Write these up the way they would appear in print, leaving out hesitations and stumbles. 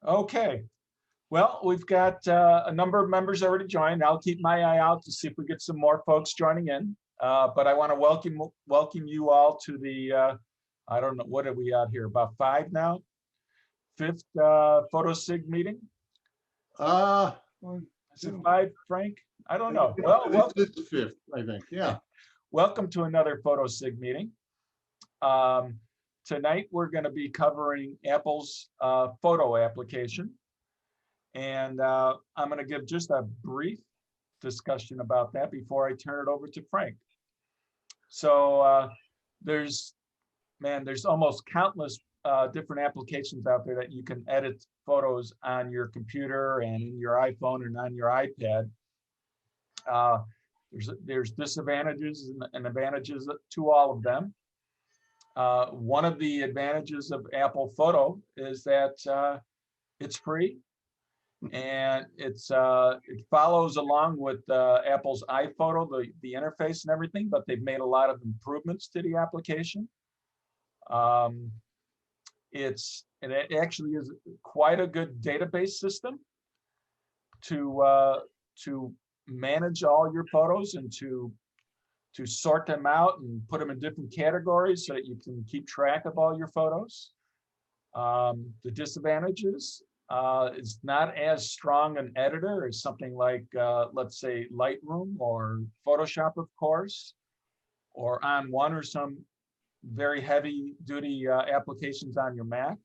Okay. Well, we've got a number of members already joined. I'll keep my eye out to see if we get some more folks joining in. But I want to welcome you all to the, I don't know, what are we out here? About 5 now? 5th Photo SIG meeting? Uh, Is it 5, Frank? I don't know. Well, it's the 5th, I think. Yeah. Welcome to another Photo SIG meeting. Tonight, we're going to be covering Apple's photo application. And I'm going to give just a brief discussion about that before I turn it over to Frank. So there's almost countless different applications out there that you can edit photos on your computer and in your iPhone and on your iPad. There's disadvantages and advantages to all of them. One of the advantages of Apple Photo is that it's free. And it follows along with Apple's iPhoto, the interface and everything, but they've made a lot of improvements to the application. It actually is quite a good database system to manage all your photos and to sort them out and put them in different categories so that you can keep track of all your photos. The disadvantages. It's not as strong an editor as something like, let's say, Lightroom or Photoshop, of course, or On One or some very heavy-duty applications on your Mac.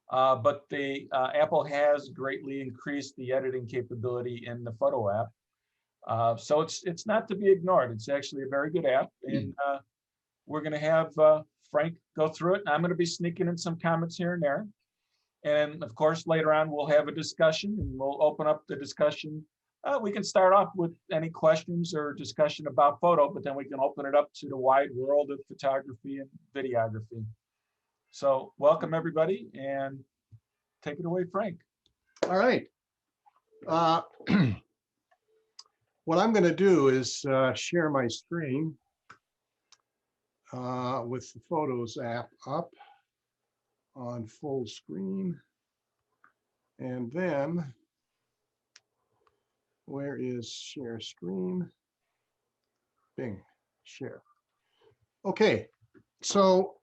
But Apple has greatly increased the editing capability in the Photo app. So it's not to be ignored. It's actually a very good app. And we're going to have Frank go through it. I'm going to be sneaking in some comments here and there. And of course, later on, we'll have a discussion and we'll open up the discussion. We can start off with any questions or discussion about photo, but then we can open it up to the wide world of photography and videography. So welcome, everybody, and take it away, Frank. All right. What I'm going to do is share my screen with the Photos app up on full screen, and then where is share screen? Bing, share. Okay, so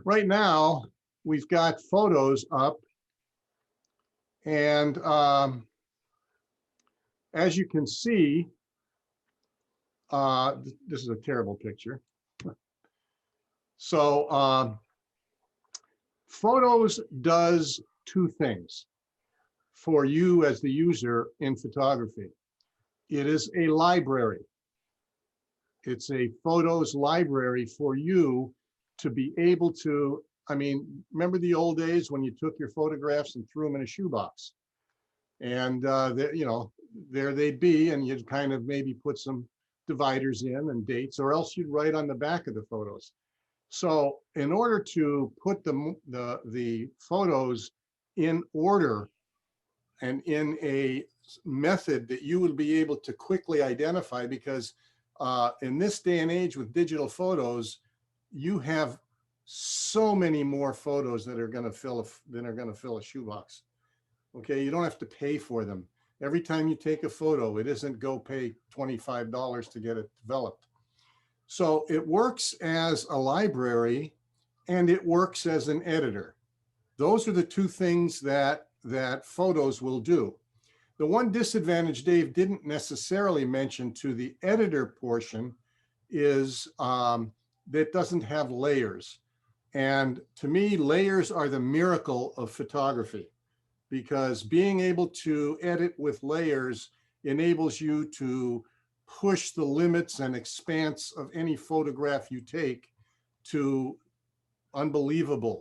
right now we've got photos up, and as you can see, this is a terrible picture. So Photos does two things for you as the user in photography. It is a library. It's a Photos library for you to be able to, I mean, remember the old days when you took your photographs and threw them in a shoebox? And, there they'd be, and you'd kind of maybe put some dividers in and dates, or else you'd write on the back of the photos. So in order to put the photos in order and in a method that you would be able to quickly identify, because in this day and age with digital photos, you have so many more photos that are going to fill a shoebox. Okay, you don't have to pay for them. Every time you take a photo, it isn't go pay $25 to get it developed. So it works as a library and it works as an editor. Those are the two things that Photos will do. The one disadvantage Dave didn't necessarily mention to the editor portion is that it doesn't have layers. And to me, layers are the miracle of photography, because being able to edit with layers enables you to push the limits and expanse of any photograph you take to unbelievably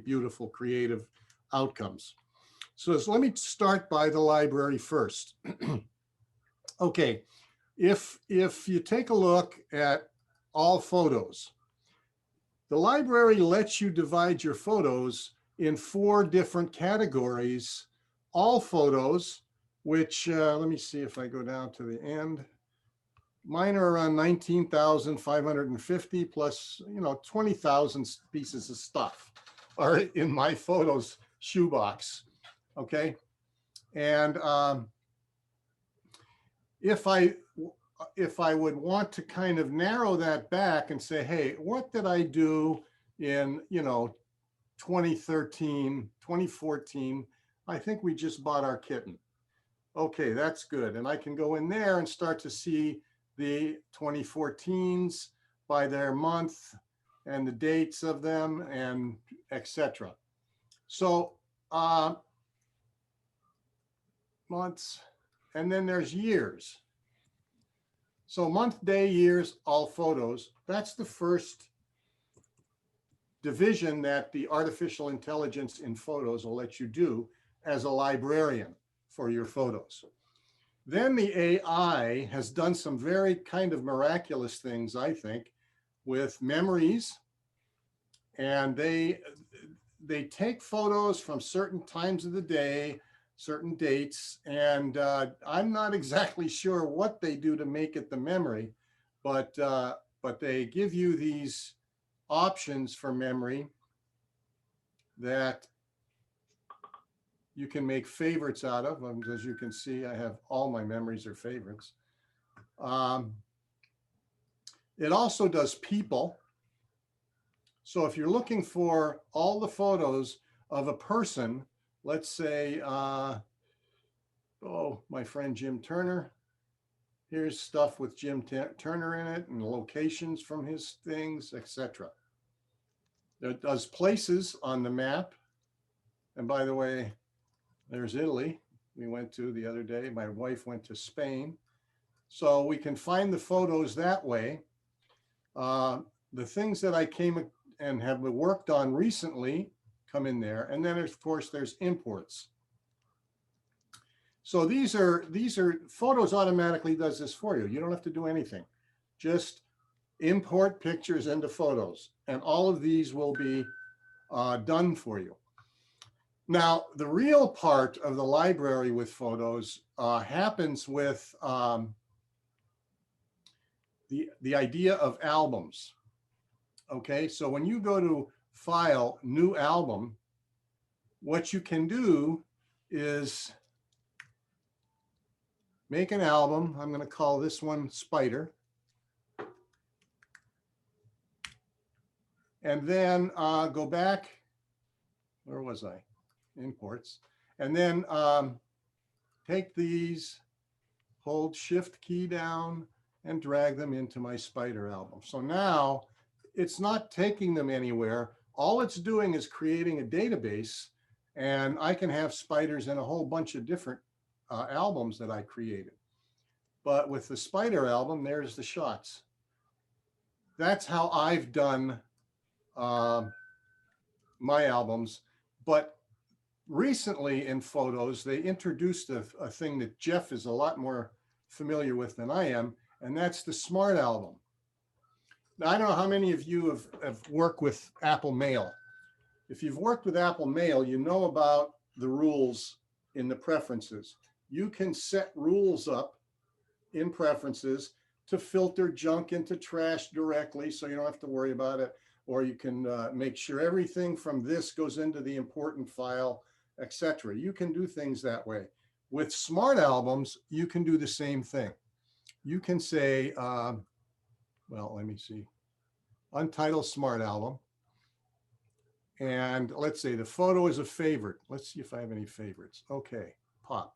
beautiful creative outcomes. So let me start by the library first. Okay, if you take a look at all photos, the library lets you divide your photos in 4 different categories. All photos, which let me see if I go down to the end. Mine are around 19,550 plus, 20,000 pieces of stuff are in my photos shoebox. Okay. And if I would want to kind of narrow that back and say, hey, what did I do in, 2013, 2014, I think we just bought our kitten. Okay, that's good. And I can go in there and start to see the 2014s by their month and the dates of them and etc. So months, and then there's years. So month, day, years, all photos. That's the first division that the artificial intelligence in photos will let you do as a librarian for your photos. Then the AI has done some very kind of miraculous things, I think, with memories. And they take photos from certain times of the day, certain dates, and I'm not exactly sure what they do to make it the memory, but they give you these options for memory that you can make favorites out of. As you can see, I have all my memories are favorites. It also does people. So if you're looking for all the photos of a person, let's say, my friend Jim Turner, here's stuff with Jim Turner in it and locations from his things, etc. It does places on the map. And by the way, there's Italy we went to the other day. My wife went to Spain. So we can find the photos that way. The things that I came and have worked on recently come in there. And then of course there's imports. So these are photos automatically does this for you. You don't have to do anything. Just import pictures into photos. And all of these will be done for you. Now, the real part of the library with photos happens with the idea of albums. Okay, so when you go to File, New Album, what you can do is make an album. I'm going to call this one Spider. And then go back, where was I? Imports. And then take these, hold Shift key down and drag them into my Spider album. So now it's not taking them anywhere. All it's doing is creating a database, and I can have spiders in a whole bunch of different albums that I created. But with the Spider album, there's the shots. That's how I've done my albums. But recently in photos, they introduced a thing that Jeff is a lot more familiar with than I am, and that's the Smart Album. Now, I don't know how many of you have worked with Apple Mail. If you've worked with Apple Mail, you know about the rules in the preferences. You can set rules up in preferences to filter junk into trash directly, so you don't have to worry about it. Or you can make sure everything from this goes into the important file, etc. You can do things that way. With Smart Albums, you can do the same thing. You can say, well, let me see, Untitled Smart Album. And let's say the photo is a favorite. Let's see if I have any favorites. Okay, pop.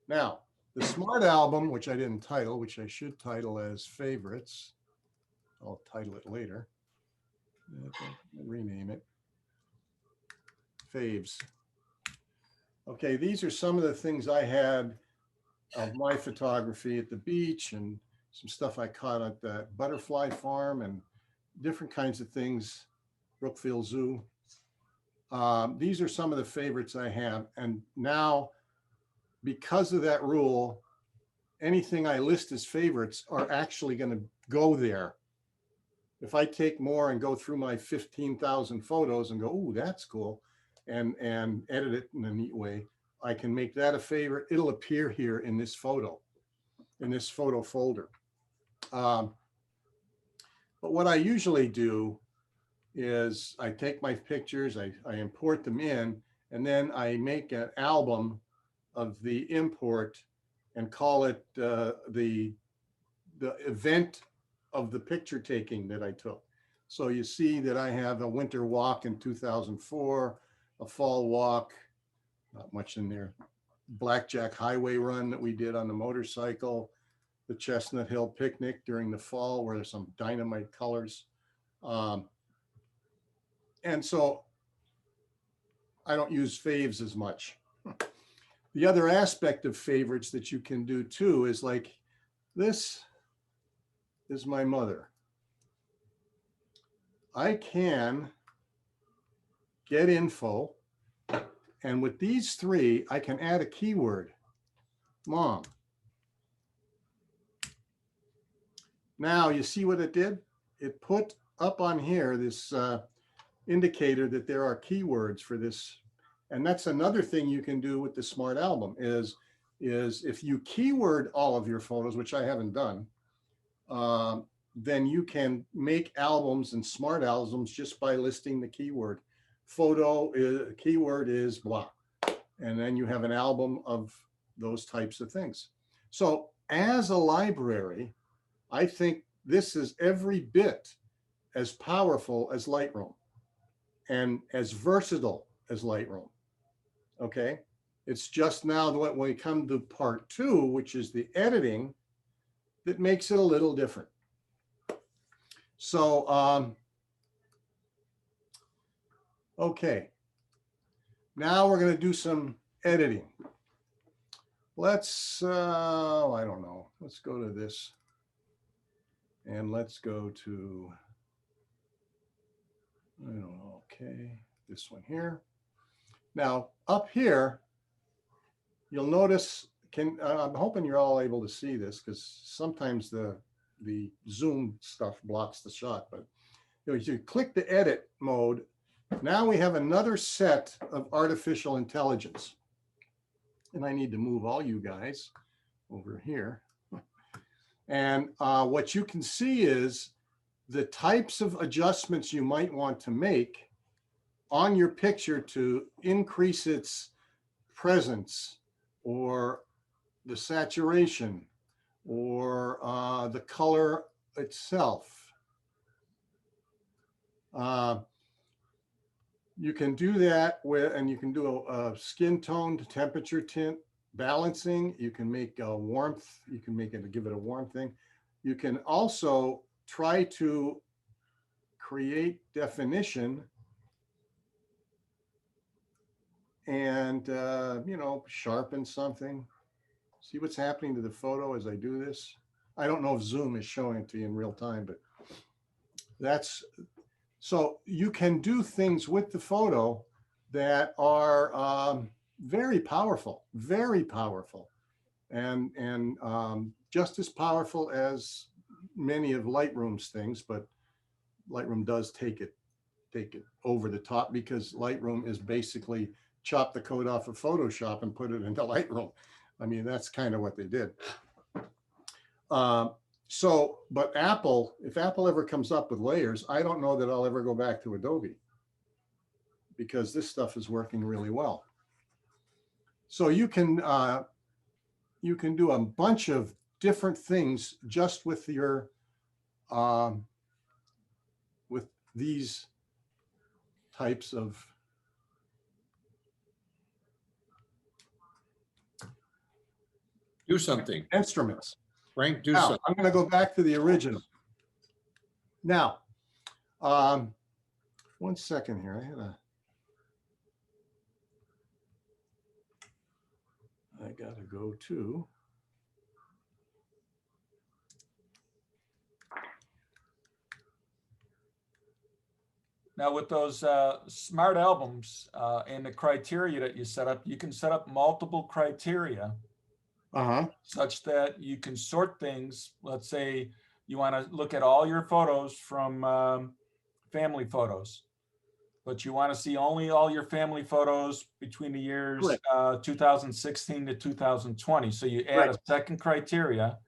Now, the Smart Album, which I didn't title, which I should title as favorites. I'll title it later. Rename it. Faves. Okay, these are some of the things I had of my photography at the beach and some stuff I caught at the butterfly farm and different kinds of things, Brookfield Zoo. These are some of the favorites I have. And now, because of that rule, anything I list as favorites are actually going to go there. If I take more and go through my 15,000 photos and go, ooh, that's cool, and edit it in a neat way, I can make that a favorite. It'll appear here in this photo folder. But what I usually do is I take my pictures, I import them in, and then I make an album of the import and call it the event of the picture taking that I took. So you see that I have a winter walk in 2004, a fall walk, not much in there, Blackjack Highway run that we did on the motorcycle, the Chestnut Hill picnic during the fall where there's some dynamite colors. And so I don't use faves as much. The other aspect of favorites that you can do too is like, this is my mother. I can get info, and with these three, I can add a keyword, mom. Now you see what it did? It put up on here this indicator that there are keywords for this. And that's another thing you can do with the Smart Album is if you keyword all of your photos, which I haven't done, then you can make albums and smart albums just by listing the keyword. Keyword is blah. And then you have an album of those types of things. So as a library, I think this is every bit as powerful as Lightroom and as versatile as Lightroom. Okay. It's just now when we come to part 2, which is the editing, that makes it a little different. So, okay. Now we're going to do some editing. Let's, I don't know. Let's go to this. And let's go to, I don't know, okay, this one here. Now, up here, you'll notice, I'm hoping you're all able to see this because sometimes the Zoom stuff blocks the shot, but you click the edit mode. Now we have another set of artificial intelligence. And I need to move all you guys over here. And what you can see is the types of adjustments you might want to make on your picture to increase its presence or the saturation or the color itself. You can do that and you can do a skin tone to temperature tint balancing. You can make a warmth. You can make it, give it a warm thing. You can also try to create definition and, sharpen something. See what's happening to the photo as I do this? I don't know if Zoom is showing it to you in real time, but that's, so you can do things with the photo that are very powerful, and just as powerful as many of Lightroom's things, but Lightroom does take it over the top because Lightroom is basically chop the code off of Photoshop and put it into Lightroom. I mean, that's kind of what they did. But Apple, if Apple ever comes up with layers, I don't know that I'll ever go back to Adobe because this stuff is working really well. So you can do a bunch of different things just with your with these types of do something. Instruments. Frank, do Now, something. I'm going to go back to the original. Now, 1 second here. I got to go to. Now with those smart albums and the criteria that you set up, you can set up multiple criteria such that you can sort things. Let's say you want to look at all your photos from family photos, but you want to see only all your family photos between the years 2016 to 2020. So you add a second criteria.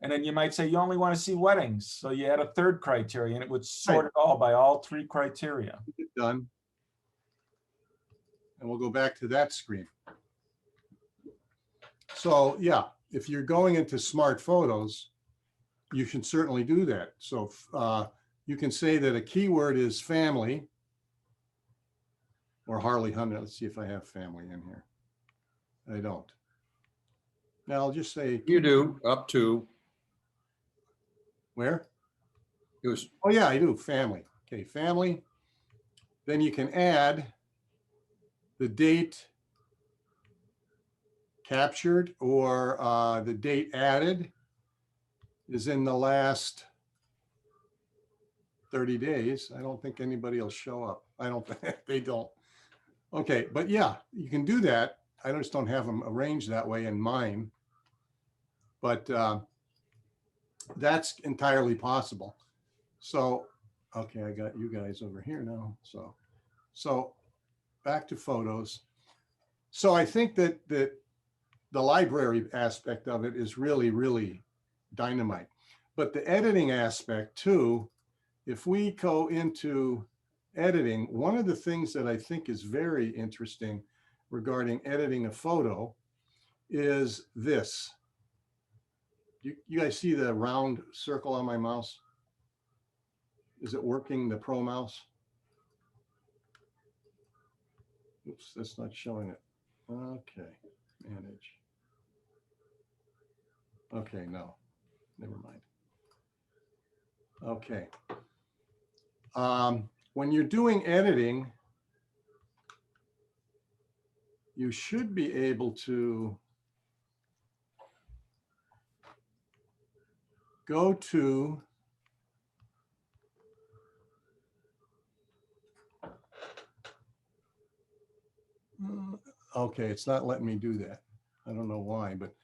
And then you might say you only want to see weddings. So you add a third criteria and it would sort it all by all 3 criteria. Done. And we'll go back to that screen. So yeah, if you're going into smart photos, you can certainly do that. So you can say that a keyword is family or Harley Hunter. Let's see if I have family in here. I don't. Now I'll just say. You do, up to, Where? it was, Oh yeah, I do, family. Okay, family. Then you can add the date captured or the date added is in the last 30 days. I don't think anybody will show up. I don't think they don't. Okay, but yeah, you can do that. I just don't have them arranged that way in mine. But that's entirely possible. So, okay, I got you guys over here now. So back to photos. So I think that the library aspect of it is really, really dynamite. But the editing aspect too, if we go into editing, one of the things that I think is very interesting regarding editing a photo is this. You guys see the round circle on my mouse? Is it working, the Pro Mouse? Oops, that's not showing it. Okay, manage. Okay, no, never mind. Okay. When you're doing editing, you should be able to go to okay, it's not letting me do that. I don't know why, but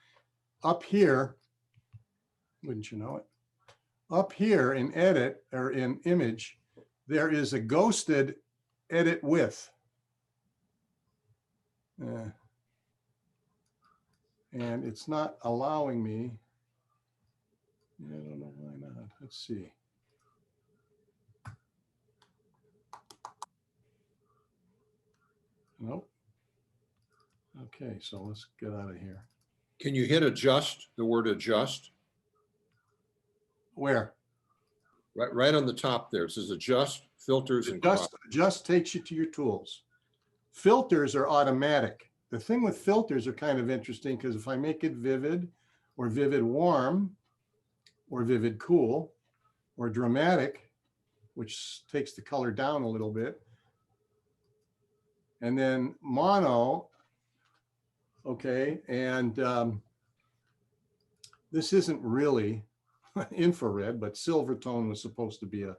up here, wouldn't you know it? Up here in edit or in image, there is a ghosted edit with. And it's not allowing me. I don't know why not. Let's see. Nope. Okay, so let's get out of here. can you hit adjust, the word adjust? Where? Right on the top there, it says adjust, filters and crop. Just takes you to your tools. Filters are automatic. The thing with filters are kind of interesting because if I make it vivid or vivid warm or vivid cool or dramatic, which takes the color down a little bit, and then mono, okay, and this isn't really infrared, but Silvertone was supposed to be a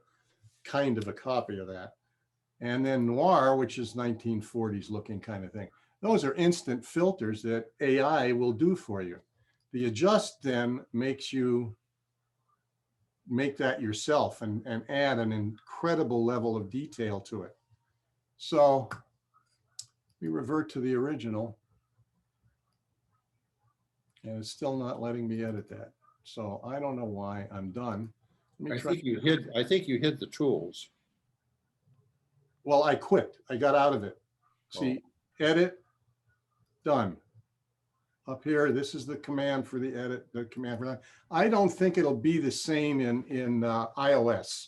kind of a copy of that. And then noir, which is 1940s looking kind of thing. Those are instant filters that AI will do for you. The adjust then makes you make that yourself and add an incredible level of detail to it. So we revert to the original and it's still not letting me edit that. So I don't know why. I'm done. Let me I try. think you hid the tools. Well, I quit. I got out of it. See, edit, done. Up here, this is the command for the edit, the command for that. I don't think it'll be the same in iOS.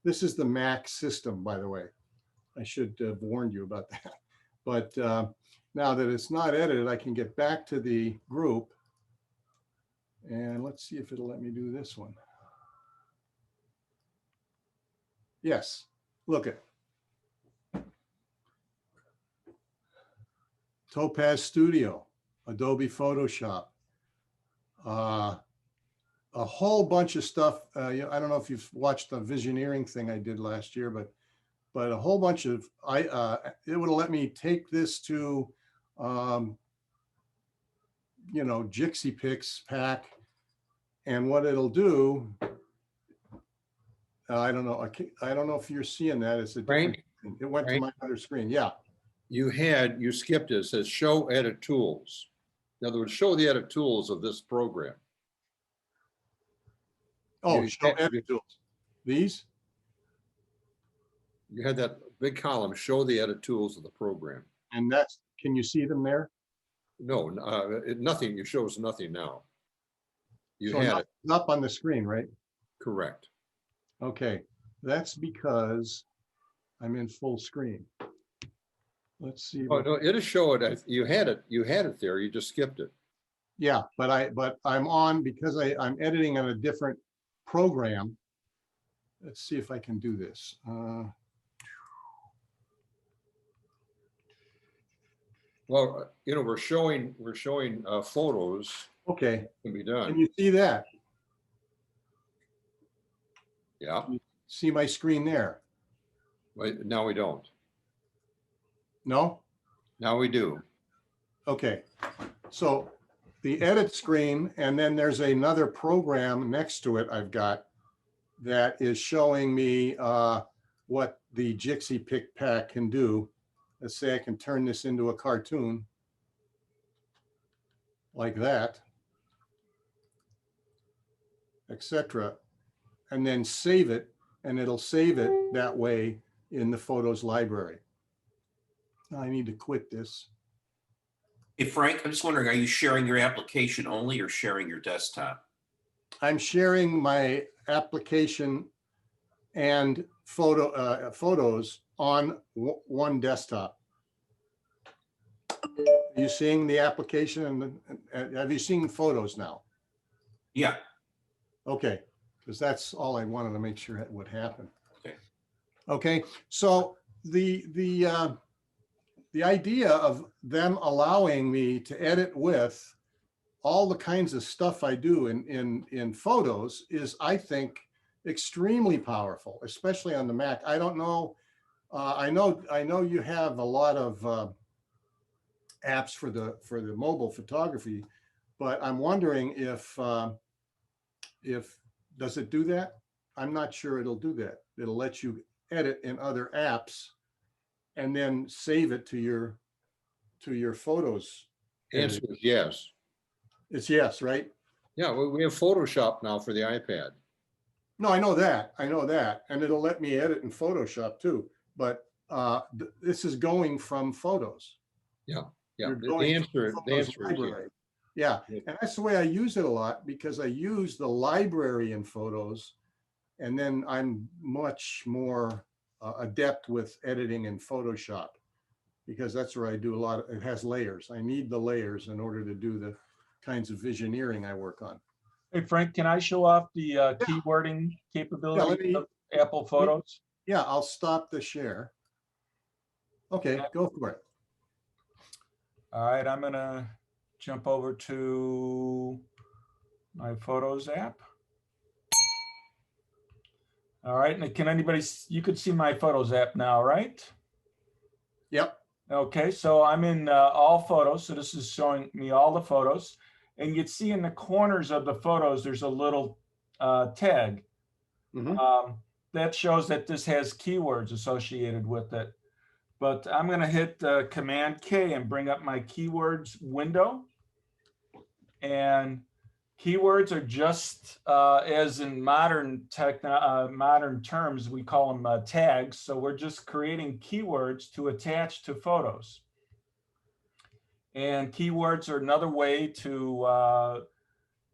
This is the Mac system, by the way. I should have warned you about that. But now that it's not edited, I can get back to the group. And let's see if it'll let me do this one. Yes, look at Topaz Studio, Adobe Photoshop, a whole bunch of stuff. I don't know if you've watched the visioneering thing I did last year, but a whole bunch of, it would have let me take this to, Jixie Pix pack. And what it'll do, I don't know. I don't know if you're seeing that. It's a different, Frank, it went to my other screen. Yeah. you skipped it. It says show edit tools. In other words, show the edit tools of this program. Oh, You show edit tools. These? You had that big column, show the edit tools of the program. And that's, can you see them there? No, nothing, it shows nothing now. You So had it, nothing's up on the screen, right? correct. Okay, that's because I'm in full screen. Let's see. Oh, no, it'll show it. You had it there. You just skipped it. Yeah, but I'm on because I'm editing on a different program. Let's see if I can do this. Well, we're showing photos Okay, can be can done. you see that? Yeah, See my screen there? but now we don't. No? Now we do. Okay, so the edit screen, and then there's another program next to it I've got that is showing me what the Jixi Pick Pack can do. Let's say I can turn this into a cartoon like that, etc., and then save it, and it'll save it that way in the photos library. I need to quit this. Hey, Frank, I'm just wondering, are you sharing your application only or sharing your desktop? I'm sharing my application and photos on one desktop. Are you seeing the application and have you seen photos now? Yeah. Okay, because that's all I wanted to make sure that would happen. Okay. Okay, so the idea of them allowing me to edit with all the kinds of stuff I do in photos is, I think, extremely powerful, especially on the Mac. I don't know. I know you have a lot of apps for the mobile photography, but I'm wondering if does it do that? I'm not sure it'll do that. It'll let you edit in other apps and then save it to your photos. Answer is yes. It's yes, right? Yeah, we have Photoshop now for the iPad. No, I know that. I know that. And it'll let me edit in Photoshop too. But this is going from photos. Yeah, yeah. You're The going answer, from the Photos answer is yes. library. Yeah. Yeah. And that's the way I use it a lot, because I use the library in Photos, and then I'm much more adept with editing in Photoshop, because that's where I do a lot of, it has layers. I need the layers in order to do the kinds of visioneering I work on. Hey, Frank, can I show off the keywording capability of Apple Photos? Yeah, I'll stop the share. Okay, go for it. All right, I'm gonna jump over to my Photos app. All right, and can anybody, you could see my Photos app now, right? Yep. Okay, so I'm in all photos. So this is showing me all the photos. And you'd see in the corners of the photos, there's a little tag. That shows that this has keywords associated with it. But I'm going to hit Command K and bring up my keywords window. And keywords are just as in modern terms, we call them tags. So we're just creating keywords to attach to photos. And keywords are another way to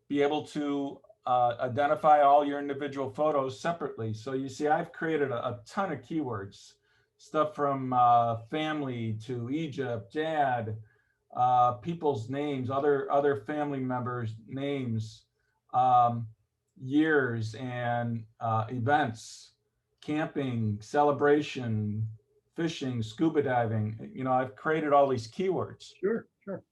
be able to identify all your individual photos separately. So you see, I've created a ton of keywords, stuff from family to Egypt, dad, people's names, other family members' names, years and events, camping, celebration, fishing, scuba diving. You know, I've created all these keywords. Sure, sure.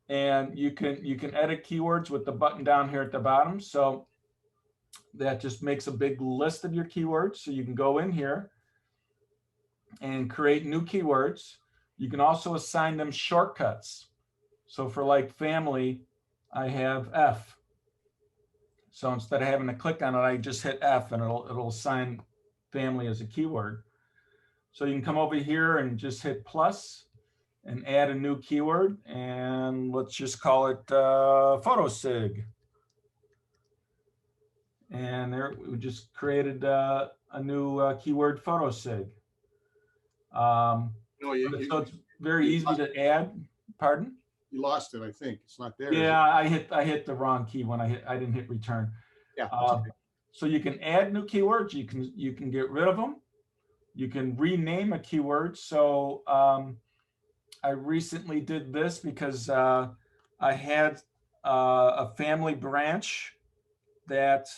And you can edit keywords with the button down here at the bottom. So that just makes a big list of your keywords. So you can go in here and create new keywords. You can also assign them shortcuts. So for like family, I have F. So instead of having to click on it, I just hit F and it'll assign family as a keyword. So you can come over here and just hit plus and add a new keyword, and let's just call it photo SIG. And there we just created a new keyword, photo SIG. No, So it's very easy to add. Pardon? you lost it, I think. It's not there. is it? Yeah, I hit the wrong key when I didn't hit return. Yeah. that's okay. So you can add new keywords. You can get rid of them. You can rename a keyword. So I recently did this because I had a family branch that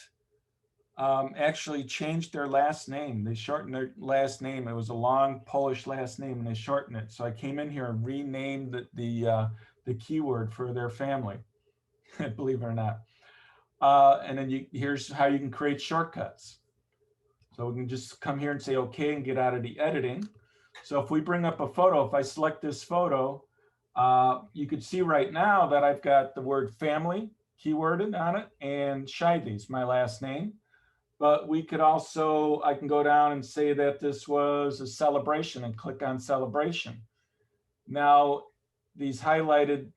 actually changed their last name. They shortened their last name. It was a long Polish last name, and they shortened it. So I came in here and renamed the keyword for their family, believe it or not. And then here's how you can create shortcuts. So we can just come here and say okay and get out of the editing. So if we bring up a photo, if I select this photo, you can see right now that I've got the word family keyworded on it and Shivey's my last name. But we could also, I can go down and say that this was a celebration and click on celebration. Now, these highlighted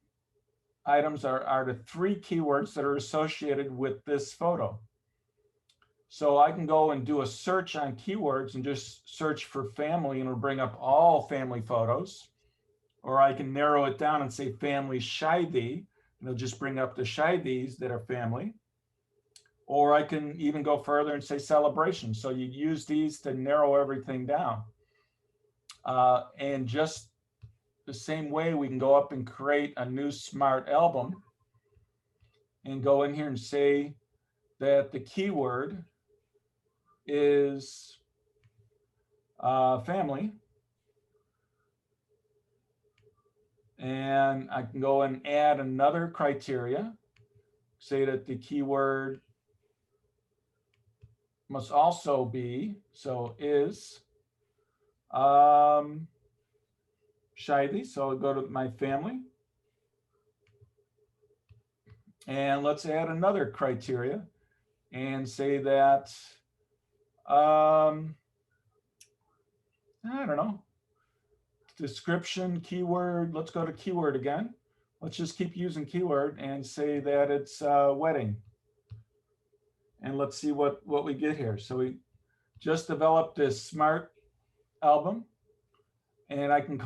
items are the 3 keywords that are associated with this photo. So I can go and do a search on keywords and just search for family and it'll bring up all family photos. Or I can narrow it down and say family Shivey, and it'll just bring up the Shiveys that are family. Or I can even go further and say celebration. So you use these to narrow everything down. And just the same way, we can go up and create a new smart album and go in here and say that the keyword is family. And I can go and add another criteria, say that the keyword must also be, so is Shivey. So I'll go to my family. And let's add another criteria and say that, I don't know, description, keyword, let's go to keyword again. Let's just keep using keyword and say that it's wedding. And let's see what we get here. So we just developed this smart album and I can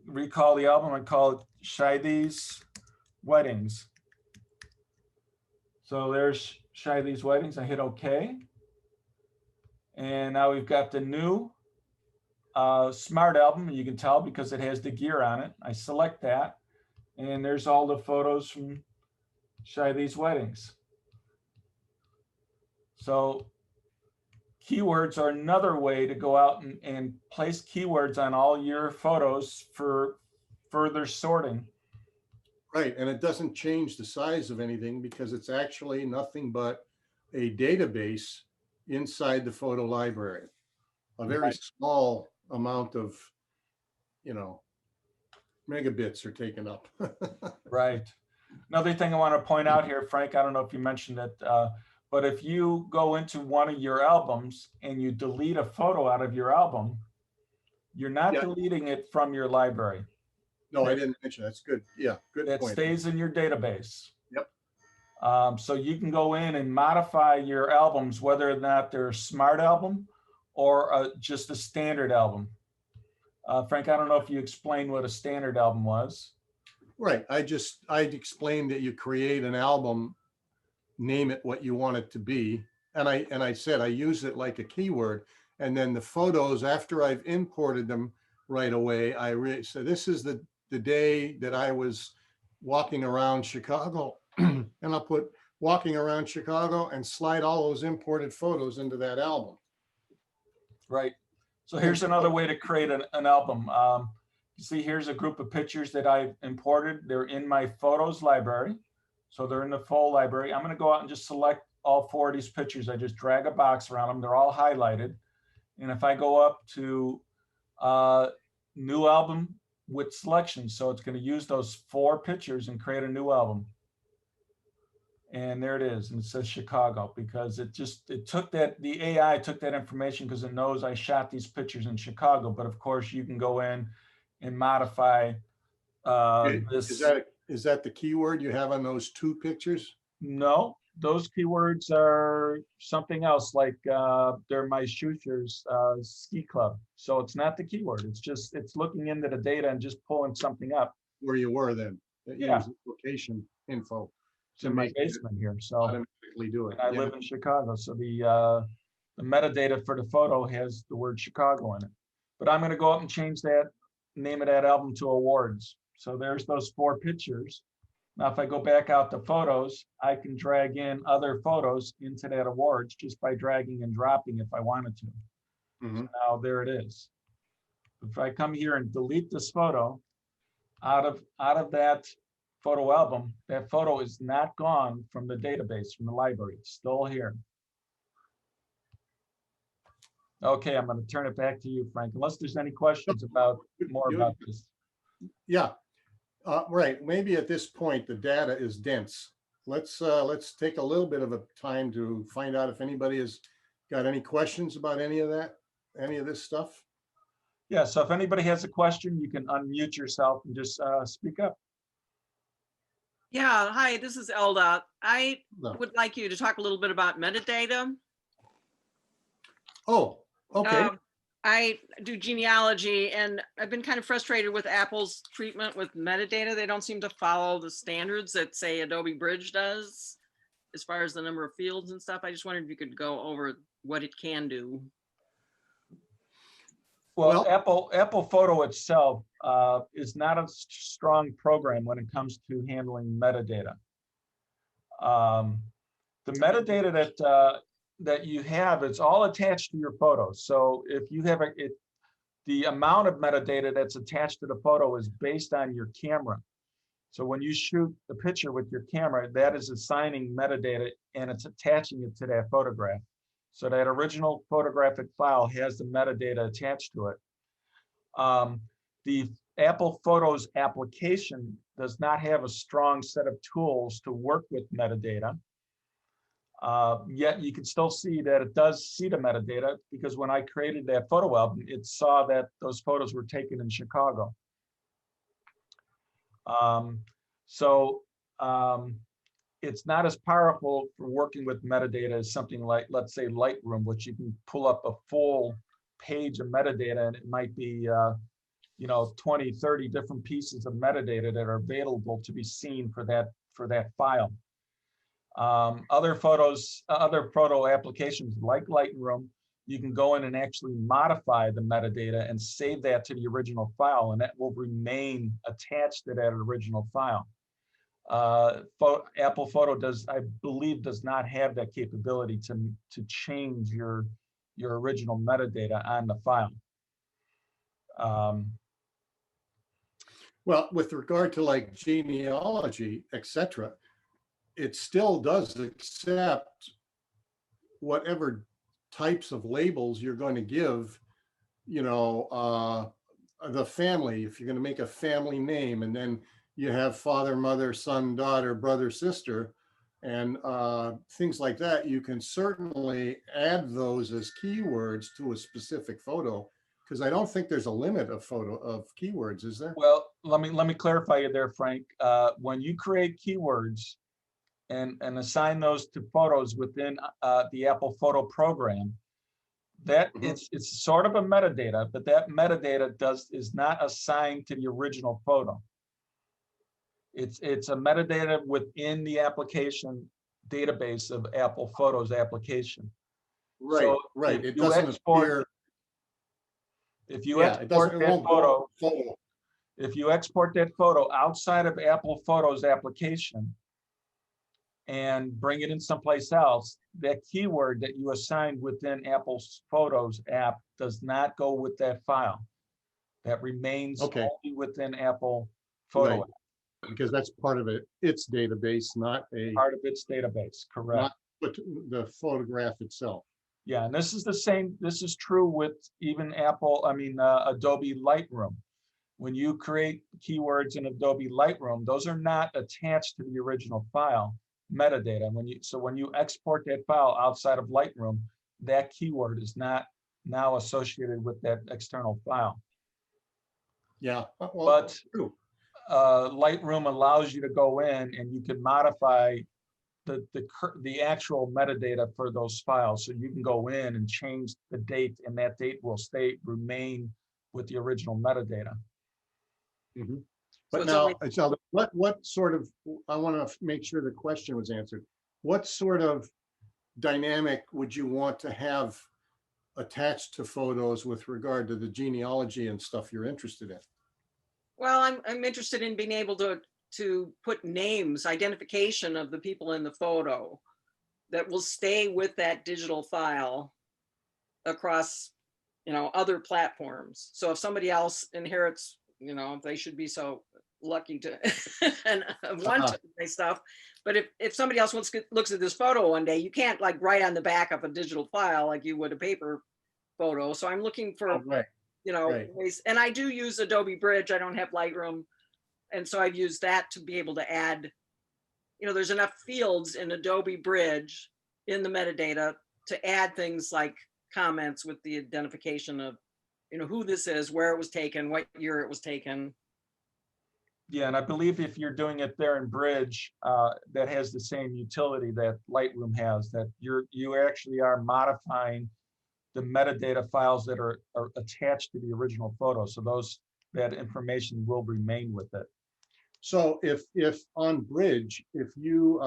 recall the album and call it Shivey's Weddings. So there's Shivey's Weddings. I hit okay. And now we've got the new smart album. You can tell because it has the gear on it. I select that and there's all the photos from Shivey's Weddings. So keywords are another way to go out and place keywords on all your photos for further sorting. Right, and it doesn't change the size of anything because it's actually nothing but a database inside the photo library. A very small amount of, megabits are taken up. Right. Another thing I want to point out here, Frank, I don't know if you mentioned it, but if you go into one of your albums and you delete a photo out of your album, you're not deleting it from your library. No, I didn't mention. That's good. Yeah, good point. It stays in your database. Yep. So you can go in and modify your albums, whether or not they're a smart album or just a standard album. Frank, I don't know if you explained what a standard album was. Right. I explained that you create an album, name it what you want it to be. And I said, I use it like a keyword. And then the photos, after I've imported them right away, so this is the day that I was walking around Chicago and I'll put walking around Chicago and slide all those imported photos into that album. Right. So here's another way to create an album. You see, here's a group of pictures that I've imported. They're in my photos library. So they're in the full library. I'm going to go out and just select all 4 of these pictures. I just drag a box around them. They're all highlighted. And if I go up to new album with selection, so it's going to use those 4 pictures and create a new album. And there it is. And it says Chicago because it took that, the AI took that information because it knows I shot these pictures in Chicago. But of course, you can go in and modify this. Is that the keyword you have on those 2 pictures? No, those keywords are something else, like they're my Schuster's ski club. So it's not the keyword. It's just, it's looking into the data and just pulling something up. Where you were then. It Yeah. used location info It's to in my make it basement here. So automatically do it. and I Yeah. live in Chicago. So the metadata for the photo has the word Chicago in it. But I'm going to go up and change that, name of that album to awards. So there's those 4 pictures. Now, if I go back out to photos, I can drag in other photos into that awards just by dragging and dropping if I wanted to. Mhm. So now there it is. If I come here and delete this photo out of that photo album, that photo is not gone from the database, from the library. It's still here. Okay, I'm going to turn it back to you, Frank, unless there's any questions about more about this. Yeah, right. Maybe at this point, the data is dense. Let's take a little bit of a time to find out if anybody has got any questions about any of that, any of this stuff. Yeah, so if anybody has a question, you can unmute yourself and just speak up. Yeah, hi, this is Elda. I No. would like you to talk a little bit about metadata. Oh, okay. I do genealogy, and I've been kind of frustrated with Apple's treatment with metadata. They don't seem to follow the standards that, say, Adobe Bridge does, as far as the number of fields and stuff. I just wondered if you could go over what it can do. Well, Well- Apple Photo itself is not a strong program when it comes to handling metadata. The metadata that you have, it's all attached to your photo. So if you have the amount of metadata that's attached to the photo is based on your camera. So when you shoot the picture with your camera, that is assigning metadata and it's attaching it to that photograph. So that original photographic file has the metadata attached to it. The Apple Photos application does not have a strong set of tools to work with metadata. Yet you can still see that it does see the metadata, because when I created that photo album, it saw that those photos were taken in Chicago. It's not as powerful for working with metadata as something like, let's say, Lightroom, which you can pull up a full page of metadata, and it might be 20, 30 different pieces of metadata that are available to be seen for that file. Other photo applications like Lightroom, you can go in and actually modify the metadata and save that to the original file, and that will remain attached to that original file. Apple Photo I believe, does not have that capability to change your original metadata on the file. Well, with regard to like genealogy, etc., it still does accept whatever types of labels you're going to give, the family. If you're going to make a family name, and then you have father, mother, son, daughter, brother, sister, and things like that, you can certainly add those as keywords to a specific photo, because I don't think there's a limit of keywords, is there? Well, let me clarify you there, Frank. When you create keywords and assign those to photos within the Apple Photo program, that it's sort of a metadata, but that metadata is not assigned to the original photo. It's a metadata within the application database of Apple Photos application. Right, So right. if It you doesn't export, appear. if you Yeah, export it that won't go photo, if you export that photo outside of Apple Photos application and bring it in someplace else, that keyword that you assigned within Apple's Photos app does not go with that file. That remains Okay. only within Apple Photo Right. app, Because that's part of its database, not part of its database, correct? but the photograph itself. Yeah, and this is the same, this is true with even Adobe Lightroom. When you create keywords in Adobe Lightroom, those are not attached to the original file metadata. When you export that file outside of Lightroom, that keyword is not now associated with that external file. Yeah, well, But true. Lightroom allows you to go in and you can modify the actual metadata for those files. So you can go in and change the date, and that date will remain with the original metadata. Mhm. So But it's now, only- so what sort of, I want to make sure the question was answered. What sort of dynamic would you want to have attached to photos with regard to the genealogy and stuff you're interested in? Well, I'm interested in being able to put names, identification of the people in the photo that will stay with that digital file across, other platforms. So if somebody else inherits, they should be so lucky to and want to my stuff. But if somebody else looks at this photo one day, you can't like write on the back of a digital file like you would a paper photo. So I'm looking for, Oh, right. Right. ways, and I do use Adobe Bridge. I don't have Lightroom. And so I've used that to be able to add, there's enough fields in Adobe Bridge in the metadata to add things like comments with the identification of, who this is, where it was taken, what year it was taken. Yeah, and I believe if you're doing it there in Bridge, that has the same utility that Lightroom has, that you actually are modifying the metadata files that are attached to the original photo. So that information will remain with it. So if on Bridge, if you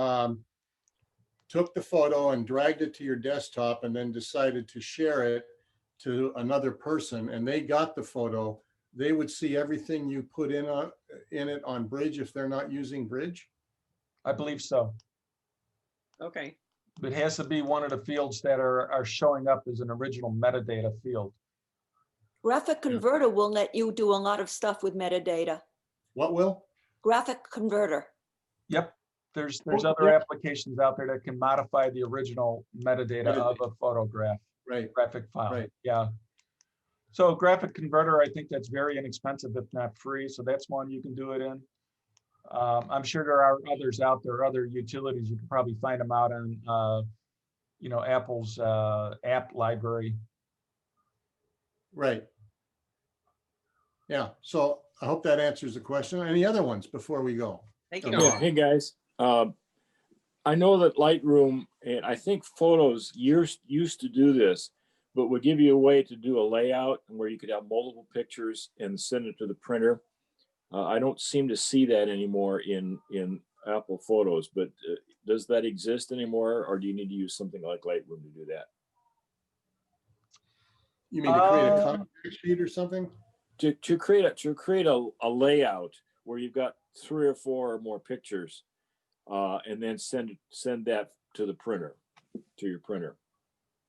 took the photo and dragged it to your desktop and then decided to share it to another person and they got the photo, they would see everything you put in it on Bridge if they're not using Bridge? I believe so. Okay. It has to be one of the fields that are showing up as an original metadata field. Graphic Converter will let you do a lot of stuff with metadata. What will? Graphic Converter. Yep, there's Oh, other yeah. applications out there that can modify the original metadata of a photograph, Right. graphic file. Right. Yeah. So Graphic Converter, I think that's very inexpensive, if not free. So that's one you can do it in. I'm sure there are others out there, other utilities. You can probably find them out on, Apple's app library. Right. Yeah, so I hope that answers the question. Any other ones before we go? Thank you. Okay. Yeah, hey guys. I know that Lightroom and I think Photos used to do this, but would give you a way to do a layout where you could have multiple pictures and send it to the printer. I don't seem to see that anymore in Apple Photos, but does that exist anymore, or do you need to use something like Lightroom to do that? You mean to create a contact sheet or something? To create a layout where you've got 3 or 4 or more pictures, and then send that to the printer, to your printer.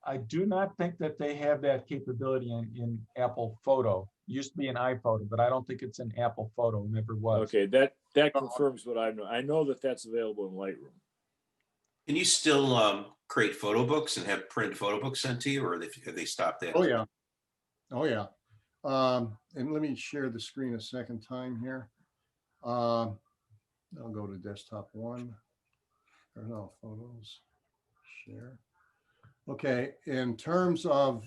I do not think that they have that capability in Apple Photo. It used to be an iPhoto, but I don't think it's an Apple Photo. It never was. Okay, that confirms what I know. I know that that's available in Lightroom. Can you still create photo books and have printed photo books sent to you, or have they stopped that? Oh, yeah. Oh, yeah. And let me share the screen a second time here. I'll go to desktop 1. Or no, photos, share. Okay, in terms of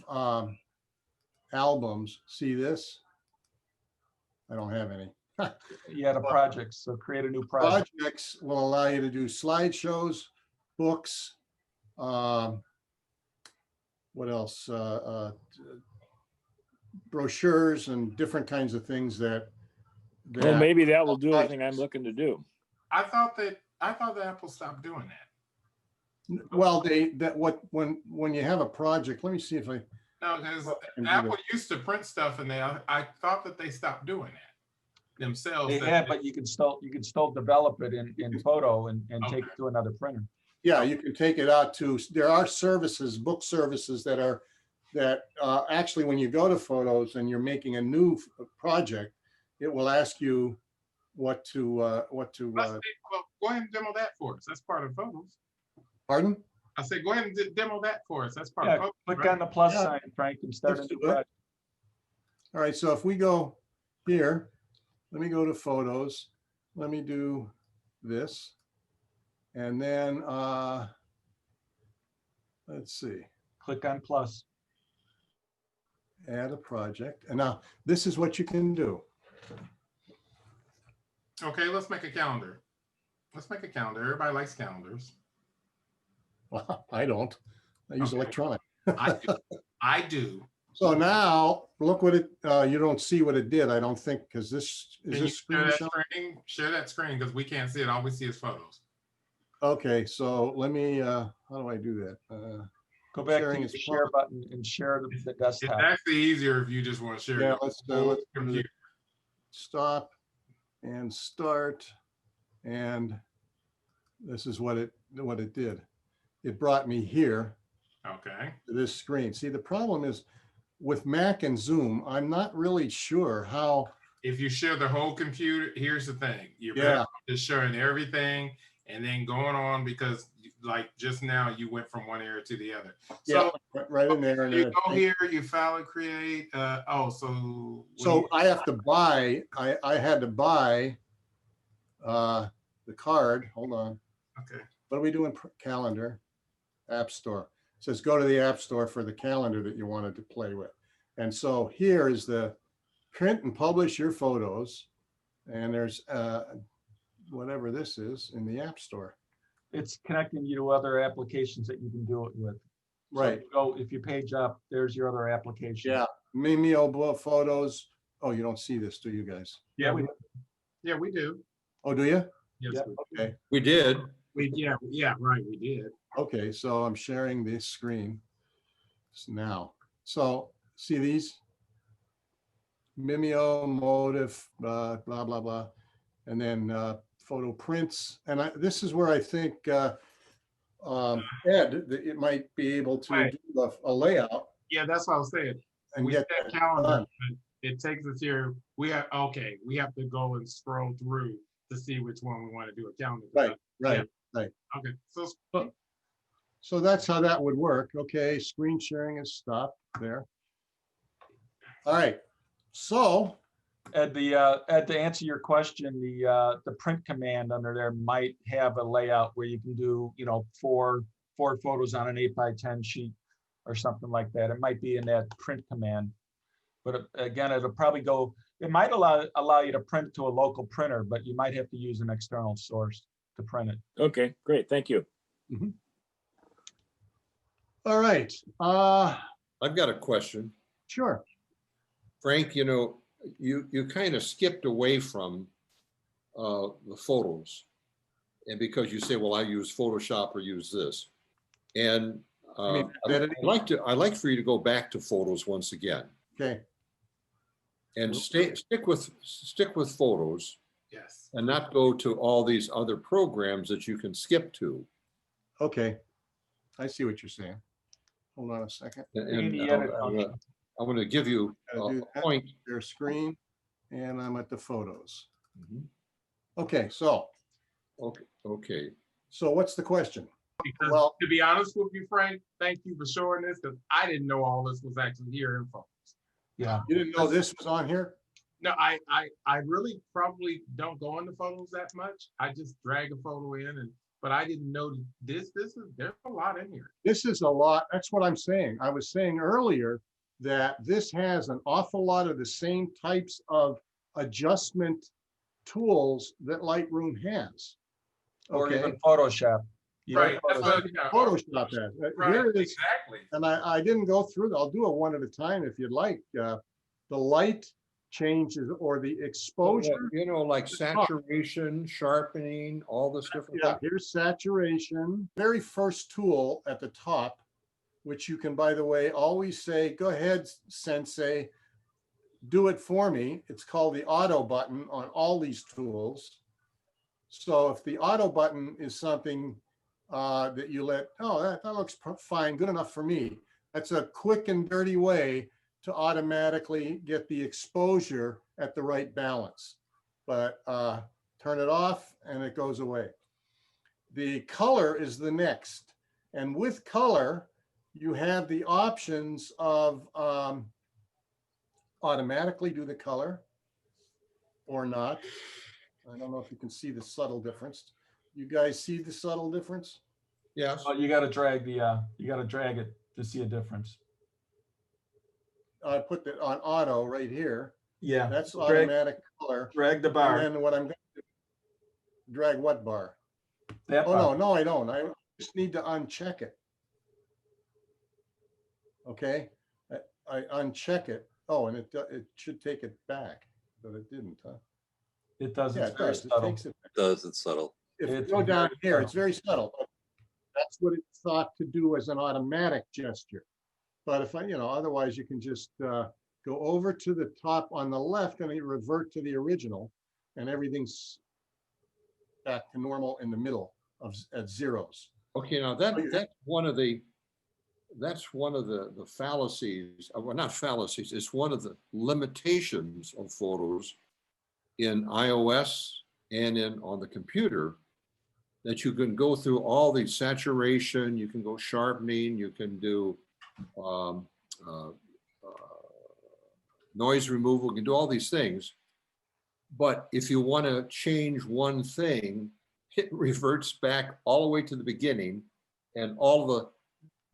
albums, see this? I don't have any. Yeah, the projects. So create a new project. Projects will allow you to do slideshows, books. What else? Brochures and different kinds of things that. Well, maybe that will do everything I'm looking to do. I thought that Apple stopped doing that. Well, when you have a project, let me see if I. No, because can do Apple that. used to print stuff, and I thought that they stopped doing that themselves. They that have, but you can still develop it in Photo and take it to another printer. Yeah, you can take it out to, there are services, book services that actually, when you go to Photos and you're making a new project, it will ask you what to. Well, go ahead and demo that for us. That's part of Photos. Pardon? I said, go ahead and demo that for us. That's part Yeah, of Photos. click right? on the plus Yeah. sign, Frank, and start a Let's new do it. project. All right, so if we go here, let me go to Photos. Let me do this. And then, let's see, Click on plus. add a project. And now this is what you can do. Okay, let's make a calendar. Let's make a calendar. Everybody likes calendars. Well, I don't. I use Okay. electronic. I do. I do. So now look what it, you don't see what it did, I don't think, because this, is Can you this share screen that showing? screen? Share that screen because we can't see it. All we see is photos. Okay, so let me, how do I do that? Go back to Sharing your is share button and share the It's desktop. actually easier if you just want to share. Yeah, your let's whole do the computer. stop and start. And this is what it did. It brought me here Okay. to this screen. See, the problem is with Mac and Zoom, I'm not really sure how. If you share the whole computer, here's the thing. You're better Yeah. off just sharing everything and then going on because like just now you went from one area to the other. Yeah, So right in there. And you then go here, you file and create. So so I have to buy, I had to buy the card. Hold on. okay. What are we doing? Calendar, App Store. It says go to the App Store for the calendar that you wanted to play with. And so here is the print and publish your photos. And there's whatever this is in the App Store. It's connecting you to other applications that you can do it with. So Right. if you page up, there's your other application. Yeah. Mimeo photos. Oh, you don't see this, do you guys? Yeah, we, Yeah, we do. Oh, do you? Yes. Yep. we do. Okay. We did. Yeah, right. We did. Okay, so I'm sharing this screen now. So see these? Mimeo, Motive, blah, blah, blah. And then photo prints. And this is where I think Ed, that it might be able to Right. do a layout Yeah, that's what I was saying. and We get set that calendar, done. but it takes us here. We have to go and scroll through to see which one we want to do a calendar. Right, right, right. Okay. So So that's how that would work. Okay, screen sharing is stopped there. All right, so Ed, Ed, to answer your question, the print command under there might have a layout where you can do, four photos on an 8x10 sheet or something like that. It might be in that print command. But again, it'll probably go, it might allow you to print to a local printer, but you might have to use an external source to print it. Okay, great. Thank you. all right, I've got a question. sure. Frank, you kind of skipped away from the photos. And because you say, well, I use Photoshop or use this. And mean editing? I'd like for you to go back to photos once again Okay, and stick with photos yes. and not go to all these other programs that you can skip to. okay. I see what you're saying. Hold on a second. And the edit function. I'm going to give you Gotta do a that. point. Their screen, and I'm at the photos. Mhm. Okay, so Okay. what's the question? Because Well- to be honest with you, Frank, thank you for showing this because I didn't know all this was actually here in photos. Yeah. You didn't know this was on here? No, I really probably don't go into photos that much. I just drag a photo in but I didn't know there's a lot in here. This is a lot. That's what I'm saying. I was saying earlier that this has an awful lot of the same types of adjustment tools that Lightroom has. Or Okay, even Photoshop. You know, Right. That's Photoshop. what, yeah, Photoshop has. right, Here it is. exactly. And I didn't go through, I'll do it one at a time if you'd like. The light changes or the exposure. Like saturation, sharpening, all this different. Yeah, here's saturation. Very first tool at the top, which you can, by the way, always say, go ahead, Sensei, do it for me. It's called the auto button on all these tools. So if the auto button is something that you that looks fine, good enough for me. That's a quick and dirty way to automatically get the exposure at the right balance. But turn it off and it goes away. The color is the next. And with color, you have the options of automatically do the color or not. I don't know if you can see the subtle difference. You guys see the subtle difference? Yes. You got to drag it to see a difference. I put that on auto right here. Yeah. That's Drag- automatic color. Drag the And then what I'm going to drag what bar? That Oh, bar. no, I don't. I just need to uncheck it. Okay, I uncheck it. Oh, and it should take it back, but it didn't, huh? It does, Yeah, it's it very does. It subtle. takes it. Does, it's subtle. If you It's go down very here, it's subtle. very subtle. But that's what it's thought to do as an automatic gesture. But if otherwise you can just go over to the top on the left and you revert to the original, and everything's back to normal in the middle at zeros. Okay, now that's one of the fallacies, well, not fallacies, it's one of the limitations of photos in iOS and on the computer, that you can go through all the saturation, you can go sharpening, you can do noise removal, you can do all these things. But if you want to change one thing, it reverts back all the way to the beginning, and all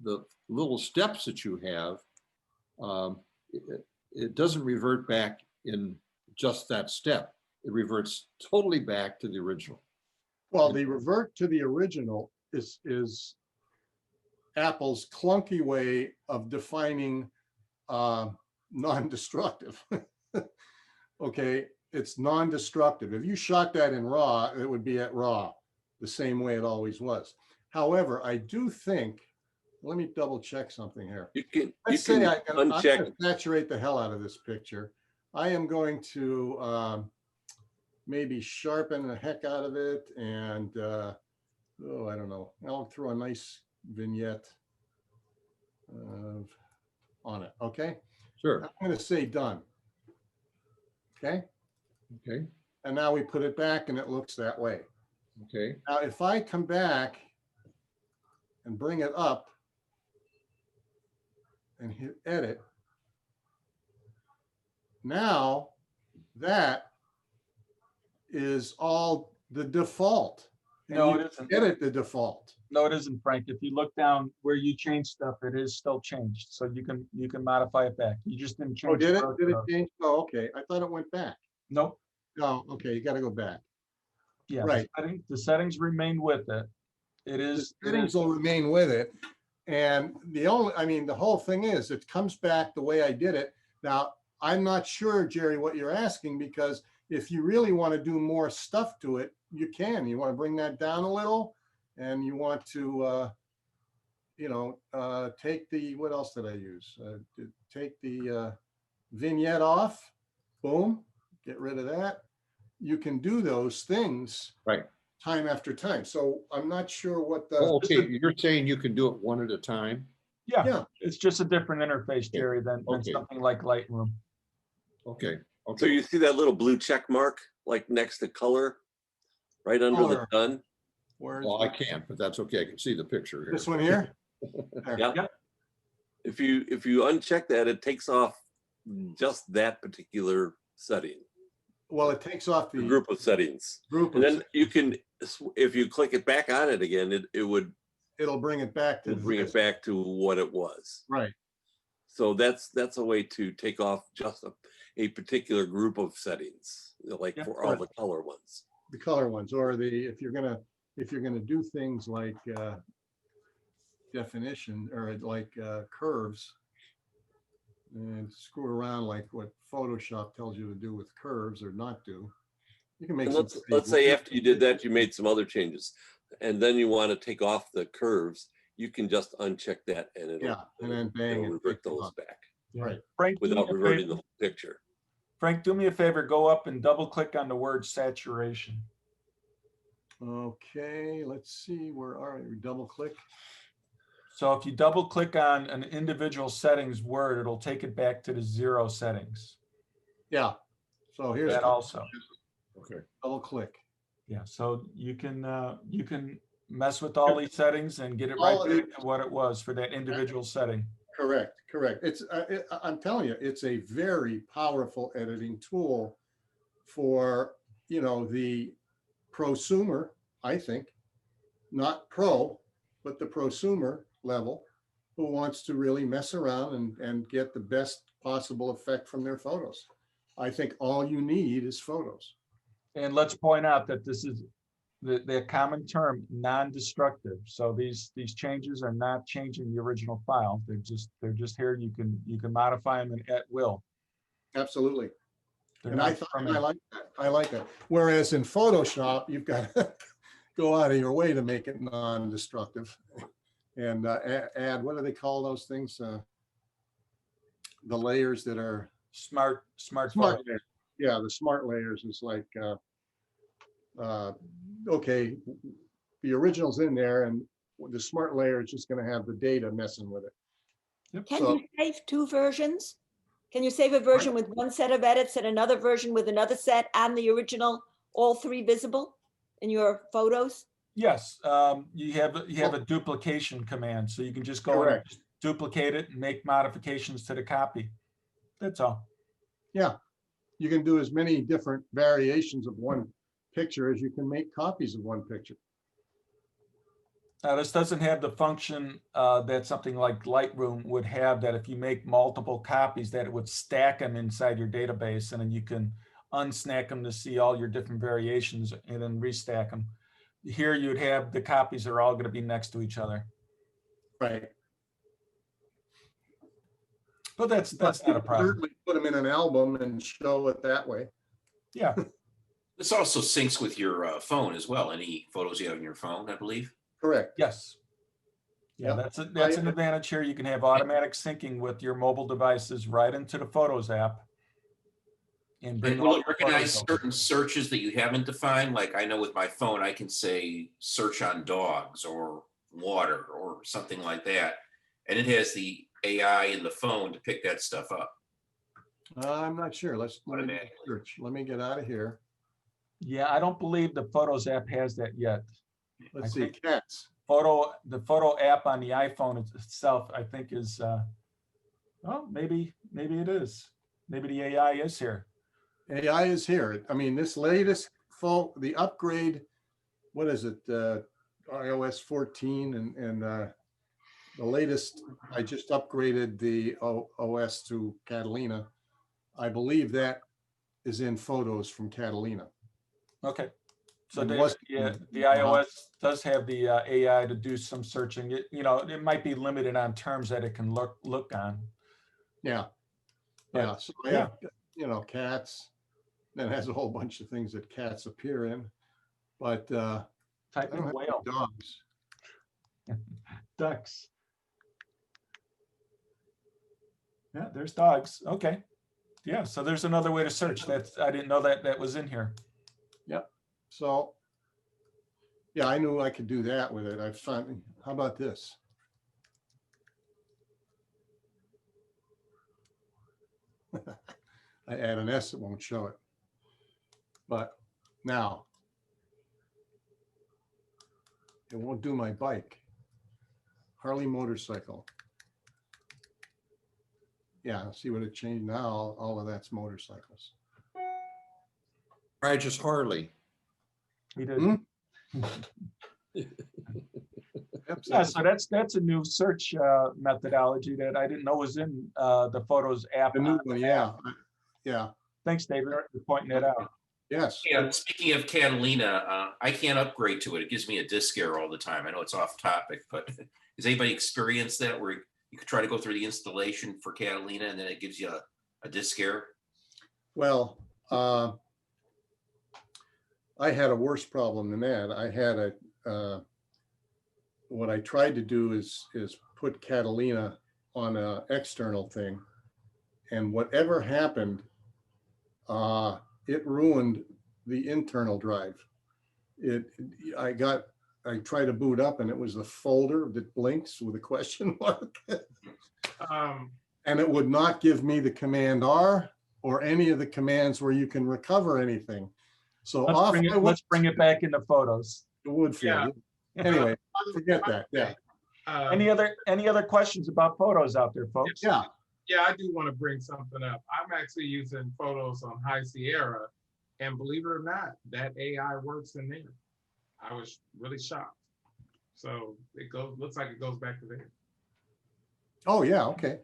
the little steps that you have, it doesn't revert back in just that step. It reverts totally back to the original. Well, the revert to the original is Apple's clunky way of defining non-destructive. Okay, it's non-destructive. If you shot that in RAW, it would be at RAW, the same way it always was. However, I do think, let me double check something here. Let's say I'm going to saturate the hell out of this picture. I am going to maybe sharpen the heck out of it, and I don't know. I'll throw a nice vignette on it. Okay. Sure. I'm going to say done. Okay. Okay. And now we put it back, and it looks that way. Okay. Now, if I come back and bring it up and hit edit, now that is all the default. And No, you it isn't. edit the default. No, it isn't, Frank. If you look down where you change stuff, it is still changed. So you can modify it back. You just didn't change. Oh, did it? the Did it road. change? Oh, okay. I thought it went back. Nope. Oh, okay. You got to go back. Yeah. Right. The settings remain with it. It The is. settings will remain with it. And the whole thing is, it comes back the way I did it. Now, I'm not sure, Jerry, what you're asking, because if you really want to do more stuff to it, you can. You want to bring that down a little, and you want to, take the, what else did I use? Take the vignette off, boom, get rid of that. You can do those things. Right. Time after time. So I'm not sure what the. Okay, you're saying you can do it one at a time? Yeah, Yeah. it's just a different interface, Jerry, than Okay. something like Lightroom. Okay. So Okay. you see that little blue check mark, like next to color, right under the Color. done? Where's Well, I can't, but that's okay. I can see the picture here. this one here? There. Yeah. Yep. If you uncheck that, it takes off just that particular setting, Well, it takes off the the group of settings. group. And then you can, if you click it back on it again, it would It'll bring it back to bring this. it back to what it was. Right. So that's a way to take off just a particular group of settings, like Yeah, for all the color ones. The color ones, or if you're gonna do things like definition or like curves and screw around like what Photoshop tells you to do with curves or not do, you can make. And let's say after you did that, you made some other changes, and then you want to take off the curves, you can just uncheck that, and it'll and then bang, it'll it revert takes it those off. back Right. Frank, do me without a reverting favor- the whole picture. Frank, do me a favor, go up and double click on the word saturation. Okay, let's see, where are we? Double click. So if you double click on an individual settings word, it'll take it back to the 0 settings. Yeah. So here's That also. Okay. double click. Yeah, so you can mess with all these settings and get it right All of back it. to what it was for that individual setting. Correct. It's I'm telling you, it's a very powerful editing tool for, the prosumer, I think, not pro, but the prosumer level, who wants to really mess around and get the best possible effect from their photos. I think all you need is photos. And let's point out that this is the common term, non-destructive. So these changes are not changing the original file. They're just here. You can modify them at will. Absolutely. They're And I not thought, permanent. I like that. I like that. Whereas in Photoshop, you've got to go out of your way to make it non-destructive. And add, what do they call those things? The layers that are Smart smart photo. layers. Yeah, the smart layers is like, okay, the original's in there and the smart layer is just going to have the data messing with it. Can So- you save two versions? Can you save a version with one set of edits and another version with another set and the original, all three visible in your photos? Yes, you have a duplication command, so you can just go and Correct. just duplicate it and make modifications to the copy. That's all. Yeah, you can do as many different variations of one picture as you can make copies of one picture. Now, this doesn't have the function that something like Lightroom would have, that if you make multiple copies, that it would stack them inside your database, and then you can unsnack them to see all your different variations and then restack them. Here you'd have the copies are all going to be next to each other. Right. But that's not a problem. Certainly put them in an album and show it that way. Yeah, This also syncs with your phone as well. Any photos you have on your phone, I believe. Correct. yes. Yeah, Yeah. that's an advantage here. You can have automatic syncing with your mobile devices right into the Photos app. And bring And all will it your recognize photos up. certain searches that you haven't defined? Like I know with my phone, I can say search on dogs or water or something like that. And it has the AI in the phone to pick that stuff up. I'm not sure. Let me Automatically. search. Let me get out of here. Yeah, I don't believe the Photos app has that yet. Let's I see, think- cats. The photo app on the iPhone itself, I think is, oh, maybe it is. Maybe the AI is here. AI is here. I mean, this latest phone, the upgrade, what is it? iOS 14 and the latest, I just upgraded the OS to Catalina. I believe that is in Photos from Catalina. Okay. So It David, was- yeah, the iOS does have the AI to do some searching. It might be limited on terms that it can look on. Yeah. But, Yeah. So yeah, cats. Then it has a whole bunch of things that cats appear in. But I Type don't in have whale, any dogs. ducks. Yeah, there's dogs. Okay. Yeah, so there's another way to search. I didn't know that was in here. So, yeah, I knew I could do that with it. I found, how about this? I add an S, it won't show it. But now, it won't do my bike. Harley motorcycle. Yeah, see what it changed now? All of that's motorcycles. Try just Harley. He did. Hmm? Yeah, so that's a new search methodology that I didn't know was in the Photos app. The new one, yeah, yeah, Thanks, David, for pointing that out. yes. Yeah, speaking of Catalina, I can't upgrade to it. It gives me a disk error all the time. I know it's off topic, but has anybody experienced that where you could try to go through the installation for Catalina and then it gives you a disk error? Well, I had a worse problem than that. I had what I tried to do is put Catalina on an external thing. And whatever happened, it ruined the internal drive. I tried to boot up and it was the folder that blinks with a question mark. And it would not give me the command R or any of the commands where you can recover anything. So Let's bring it back into Photos. Woodfield. Anyway, forget that. Yeah. Any other questions about Photos out there, folks? Yeah. Yeah, I do want to bring something up. I'm actually using Photos on High Sierra, and believe it or not, that AI works in there. I was really shocked. So looks like it goes back to there. Oh, yeah. Okay.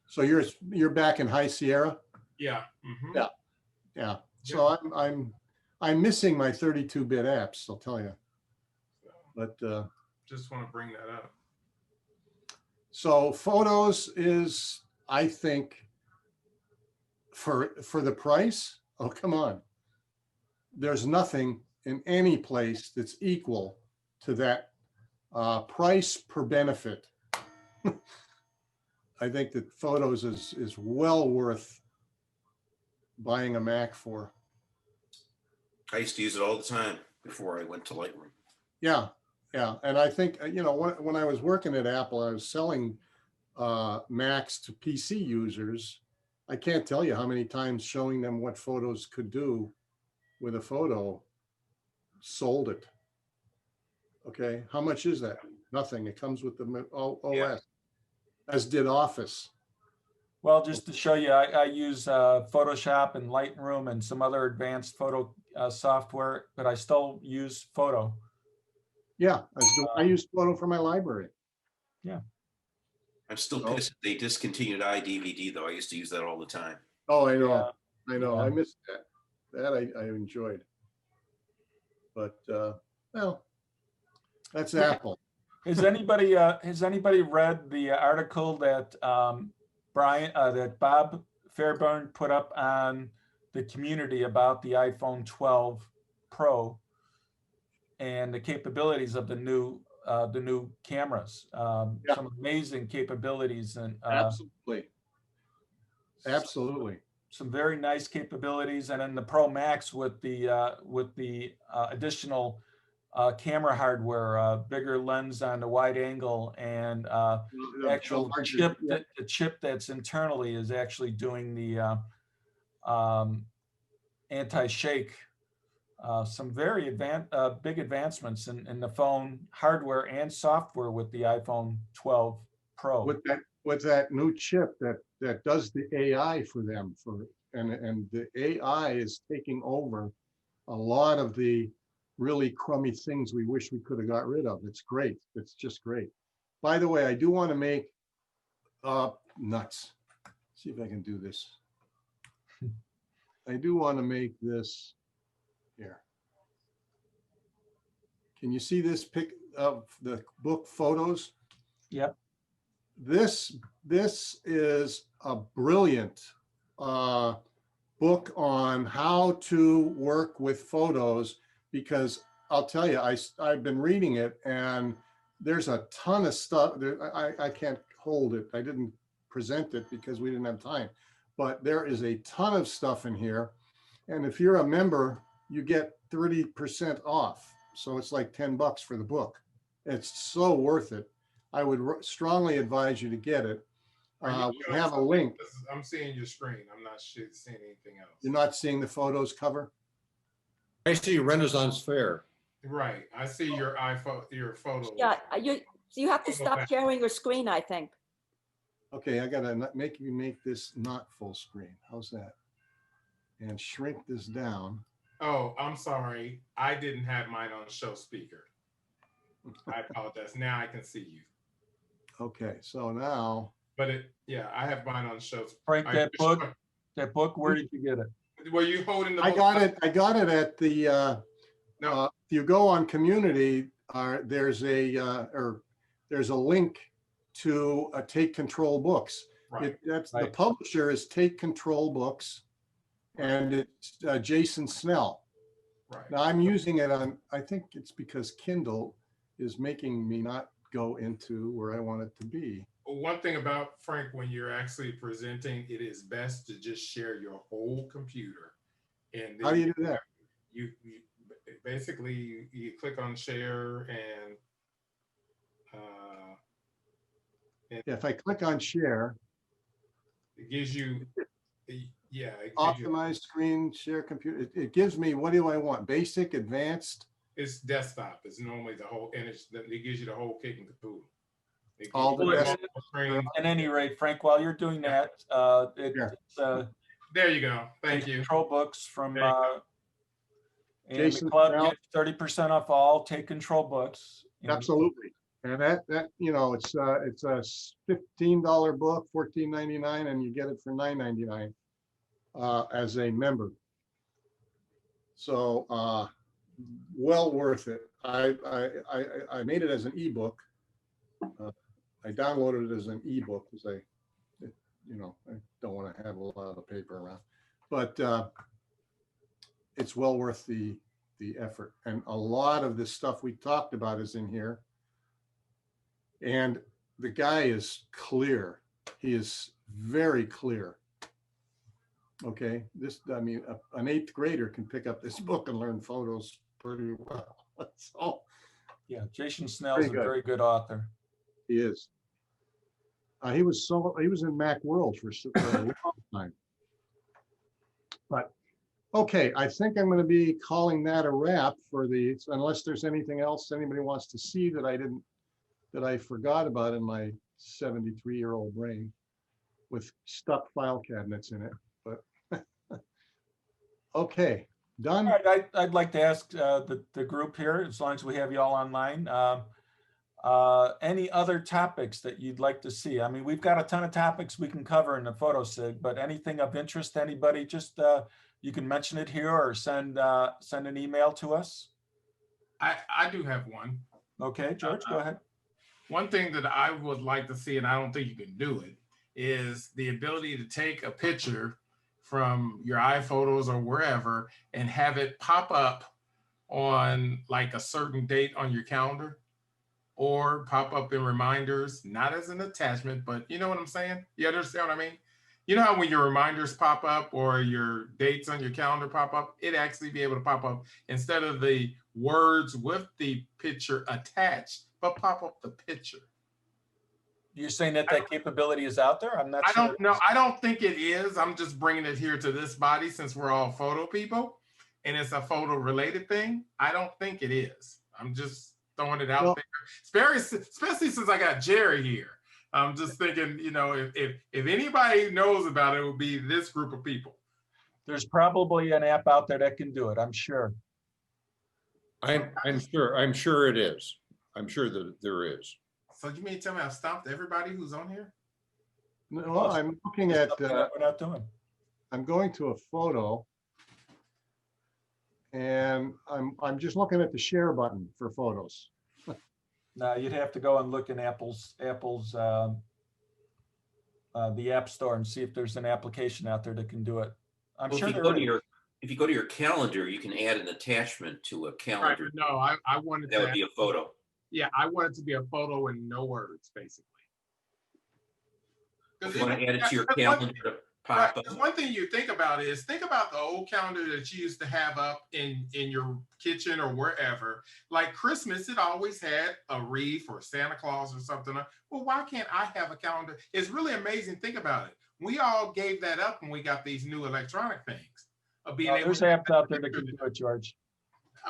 So you're back in High Sierra? Yeah. Mhm. Yeah. Yeah. So I'm I'm missing my 32-bit apps, I'll tell you. But Just want to bring that up. so photos is, I think, for the price, oh, come on. There's nothing in any place that's equal to that price per benefit. I think that photos is well worth buying a Mac for. I used to use it all the time before I went to Lightroom. Yeah, yeah. And I think, you know, when I was working at Apple, I was selling Macs to PC users. I can't tell you how many times showing them what photos could do with a photo sold it. Okay, how much is that? Nothing. It comes with the OS, as did Office. Well, just to show you, I use Photoshop and Lightroom and some other advanced photo software, but I still use Photo. Yeah, I use Photo for my library. I'm still Oh. pissed they discontinued iDVD though. I used to use that all the time. Oh, I know, Yeah, I know. yeah. I missed that. That I enjoyed. But well, that's Apple. Has anybody read the article that that Bob Fairburn put up on the community about the iPhone 12 Pro and the capabilities of the new cameras? Yeah. Some amazing capabilities and Absolutely. Absolutely. some very nice capabilities. And then the Pro Max with the additional camera hardware, bigger lens on the wide angle, and actual chip the chip that's internally is actually doing the anti-shake. Some very big advancements in the phone hardware and software with the iPhone 12 Pro. With that new chip that does the AI for them and the AI is taking over a lot of the really crummy things we wish we could have got rid of. It's great. It's just great. By the way, I do want to make nuts. See if I can do this. I do want to make this here. Can you see this pic of the book photos? Yep. This is a brilliant book on how to work with photos, because I'll tell you, I've been reading it and there's a ton of stuff. I can't hold it. I didn't present it because we didn't have time, but there is a ton of stuff in here. And if you're a member, you get 30% off. So it's like $10 for the book. It's so worth it. I would strongly advise you to get it. We have a link. I'm seeing your screen. I'm not seeing anything else. You're not seeing the photos cover? I see Renaissance Fair. Right. I see your iPhone, your photos. Yeah, you have to stop sharing your screen, I think. Okay, I gotta make this not full screen. How's that? And shrink this down. Oh, I'm sorry. I didn't have mine on show speaker. I apologize. Now I can see you. Okay, so now. But I have mine on show. Frank, that book, where did you get it? Were you holding the book? I got it at the, No. if you go on community, there's a link to Take Control Books. Right. The publisher is Take Control Books, and it's Jason Snell. Right. Now I'm using it on, I think it's because Kindle is making me not go into where I want it to be. One thing about Frank, when you're actually presenting, it is best to just share your whole computer. And how do you do that? You basically you click on share and yeah, if I click on share, it gives you optimize screen share computer. It gives me, what do I want? Basic, advanced. It's desktop. It's normally the whole, and it gives you the whole kit and caboodle. All the best. At any rate, Frank, while you're doing that, there you go. Thank you. Control Books from and Jason the club Snell. gets 30% off all Take Control books. Absolutely. And that it's a $15 book, $14.99, and you get it for $9.99 as a member. So well worth it. I made it as an ebook. I downloaded it as an ebook because I don't want to have a lot of paper around, but it's well worth the effort. And a lot of this stuff we talked about is in here. And the guy is clear. He is very clear. Okay, I mean, an 8th grader can pick up this book and learn photos pretty well. So, Yeah, Jason Snell's a good. very good author. He is. He was in Macworld for a long time. But okay, I think I'm going to be calling that a wrap for unless there's anything else anybody wants to see that I forgot about in my 73-year-old brain with stuck file cabinets in it. But okay, done. All right, I'd like to ask the group here, as long as we have you all online, any other topics that you'd like to see? I mean, we've got a ton of topics we can cover in the photo SIG, but anything of interest to anybody, just you can mention it here or send an email to us. I do have one. Okay, George, go ahead. One thing that I would like to see, and I don't think you can do it, is the ability to take a picture from your iPhotos or wherever and have it pop up on like a certain date on your calendar, or pop up in reminders, not as an attachment, but you know what I'm saying? You understand what I mean? You know how when your reminders pop up or your dates on your calendar pop up, it actually be able to pop up instead of the words with the picture attached, but pop up the picture. You're saying that capability is out there? I'm not I sure. don't know. I don't think it is. I'm just bringing it here to this body since we're all photo people and it's a photo related thing. I don't think it is. I'm just throwing it out there, especially since I got Jerry here. I'm just thinking, if anybody knows about it, it would be this group of people. There's probably an app out there that can do it, I'm sure. I'm sure it is. I'm sure that there is. So you mean to tell me I've stopped everybody who's on here? No, I'm looking at, We're not doing. I'm going to a photo and I'm just looking at the share button for photos. No, you'd have to go and look in Apple's the App Store and see if there's an application out there that can do it. I'm sure there is. If you go to your calendar, you can add an attachment to a calendar. Right, no, I wanted that would be a photo. Yeah, I want it to be a photo and no words, basically. You want to add it to your calendar to pop up. One thing you think about the old calendar that you used to have up in your kitchen or wherever. Like Christmas, it always had a wreath or Santa Claus or something. Well, why can't I have a calendar? It's really amazing. Think about it. We all gave that up when we got these new electronic things. There's apps out there that can do it, George.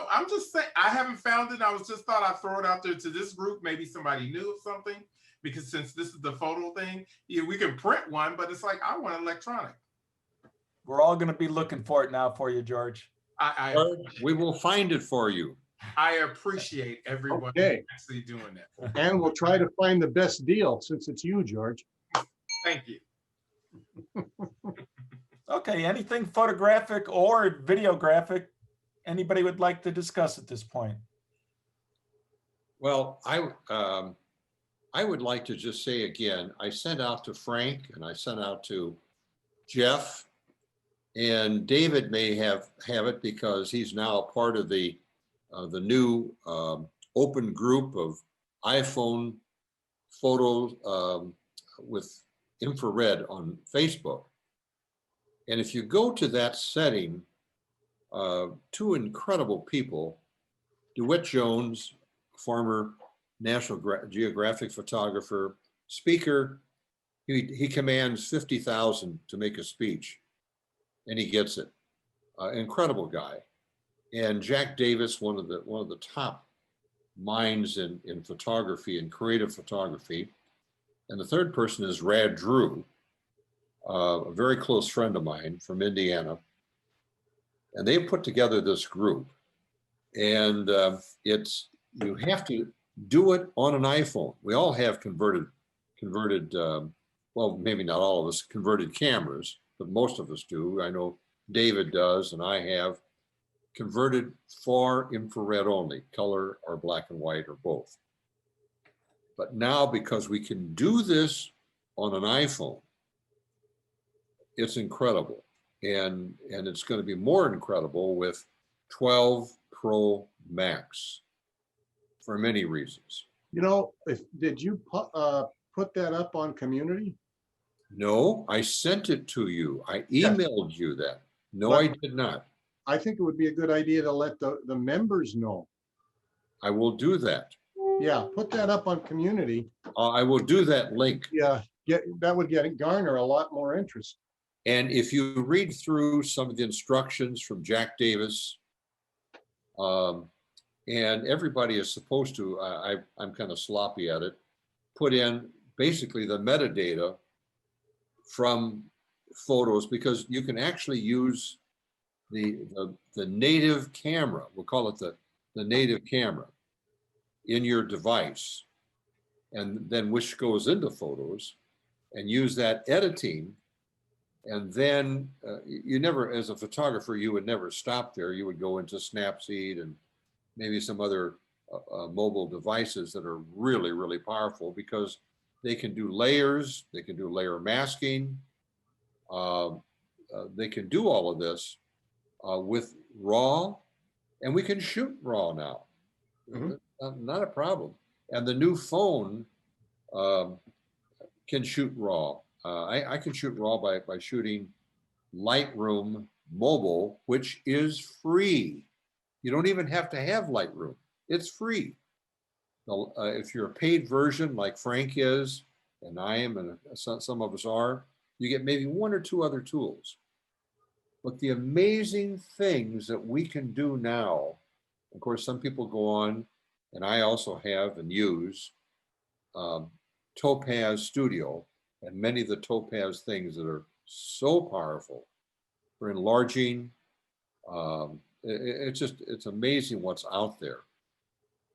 I'm just saying, I haven't found it. I was just thought I'd throw it out there to this group. Maybe somebody knew of something. Because since this is the photo thing, we can print one, but it's like, I want electronic. We're all going to be looking for it now for you, George. We will find it for you. I appreciate everyone actually doing that. And we'll try to find the best deal since it's you, George. Thank you. Okay, anything photographic or videographic anybody would like to discuss at this point? Well, I would like to just say again, I sent out to Frank and I sent out to Jeff, and David may have it because he's now a part of the new open group of iPhone photos with infrared on Facebook. And if you go to that setting, two incredible people, DeWitt Jones, former National Geographic photographer, speaker, he commands 50,000 to make a speech, and he gets it. Incredible guy. And Jack Davis, one of the top minds in photography and creative photography. And the third person is Rad Drew, a very close friend of mine from Indiana. And they put together this group, and you have to do it on an iPhone. We all have converted, well, maybe not all of us, converted cameras, but most of us do. I know David does, and I have converted for infrared only, color or black and white or both. But now, because we can do this on an iPhone, it's incredible. And it's going to be more incredible with 12 Pro Max for many reasons. You know, did you put that up on community? No, I sent it to you. I emailed you that. No, I did not. I think it would be a good idea to let the members know. I will do that. Yeah, put that up on community. I will do that link. Yeah, that would garner a lot more interest. And if you read through some of the instructions from Jack Davis, and everybody is supposed to, I'm kind of sloppy at it, put in basically the metadata from photos, because you can actually use the native camera, we'll call it the native camera, in your device, and then which goes into photos, and use that editing. And then you never, as a photographer, you would never stop there. You would go into Snapseed and maybe some other mobile devices that are really, really powerful, because they can do layers, they can do layer masking, they can do all of this with RAW, and we can shoot RAW now. Not a problem. And the new phone can shoot RAW. I can shoot RAW by shooting Lightroom Mobile, which is free. You don't even have to have Lightroom. It's free. If you're a paid version like Frank is, and I am, and some of us are, you get maybe one or two other tools. But the amazing things that we can do now, of course, some people go on, and I also have and use Topaz Studio, and many of the Topaz things that are so powerful for enlarging. It's amazing what's out there.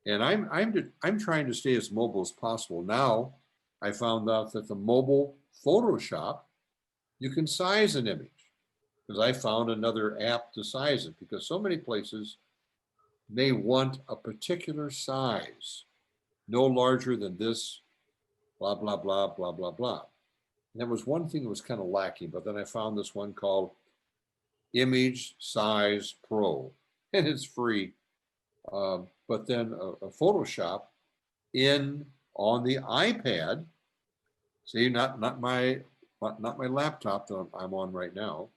And I'm trying to stay as mobile as possible. Now I found out that the mobile Photoshop, you can size an image, because I found another app to size it, because so many places may want a particular size, no larger than this, blah, blah, blah, blah, blah, blah. And there was one thing that was kind of lacking, but then I found this one called Image Size Pro, and it's free. But then a Photoshop on the iPad, see, not my laptop that I'm on right now,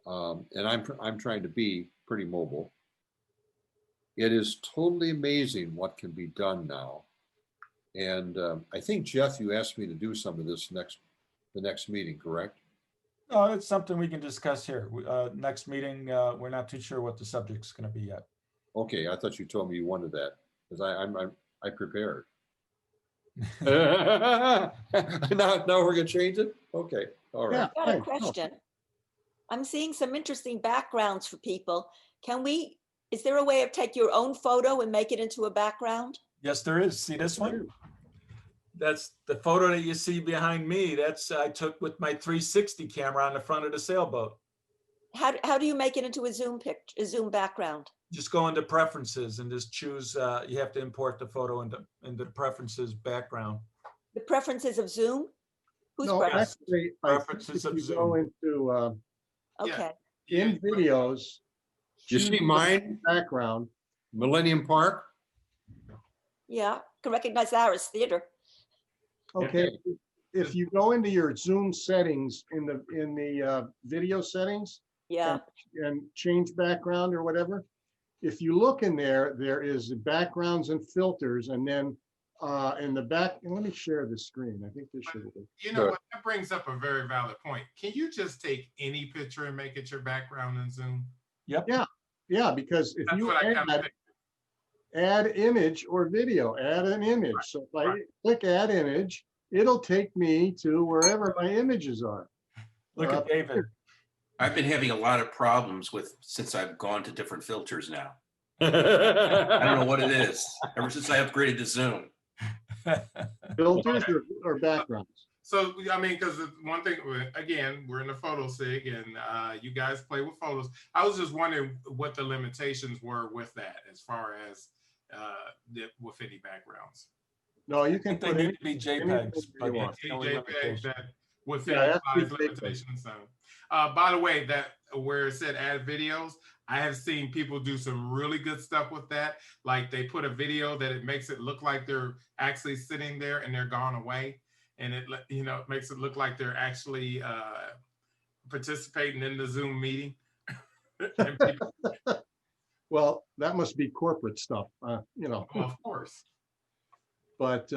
and I'm trying to be pretty mobile. It is totally amazing what can be done now. And I think, Jeff, you asked me to do some of this the next meeting, correct? No, it's something we can discuss here. Next meeting, we're not too sure what the subject's going to be yet. Okay, I thought you told me you wanted that, because I prepared. now we're going to change it? Okay, all right. I've got a question. I'm seeing some interesting backgrounds for people. Is there a way of take your own photo and make it into a background? Yes, there is. See this one? That's the photo that you see behind me. That's I took with my 360 camera on the front of the sailboat. How do you make it into a Zoom background? Just go into preferences and just choose, you have to import the photo into the preferences background. The preferences of Zoom? Whose No, preference? actually, Preferences if of you Zoom. go into Okay. in videos, You see mine, background. Millennium Park? Yeah, can recognize that as theater. Okay, if you go into your Zoom settings in the video settings, Yeah. and change background or whatever, if you look in there, there is backgrounds and filters, and then in the back, and let me share the screen. I think this should be. You know what? That brings up a very valid point. Can you just take any picture and make it your background in Zoom? Yep. Yeah, because if That's you what I kind of think. add image or video, add an image. So if I click add image, it'll take me to wherever my images are. Look at David. I've been having a lot of problems since I've gone to different filters now. I don't know what it is. Ever since I upgraded to Zoom. Filters or backgrounds? So, I mean, because one thing, again, we're in the photo SIG and you guys play with photos. I was just wondering what the limitations were with that as far as with any backgrounds. No, you I can think they put need any, to be anything JPEGs, you but want. that's the only JPEG limitation. that with Yeah, any it has to be size JPEG. limitations. So, by the way, that where it said add videos, I have seen people do some really good stuff with that. Like they put a video that it makes it look like they're actually sitting there and they're gone away. And it, you know, it makes it look like they're actually participating in the Zoom meeting. And people, Well, that must be corporate stuff, you know, of course. but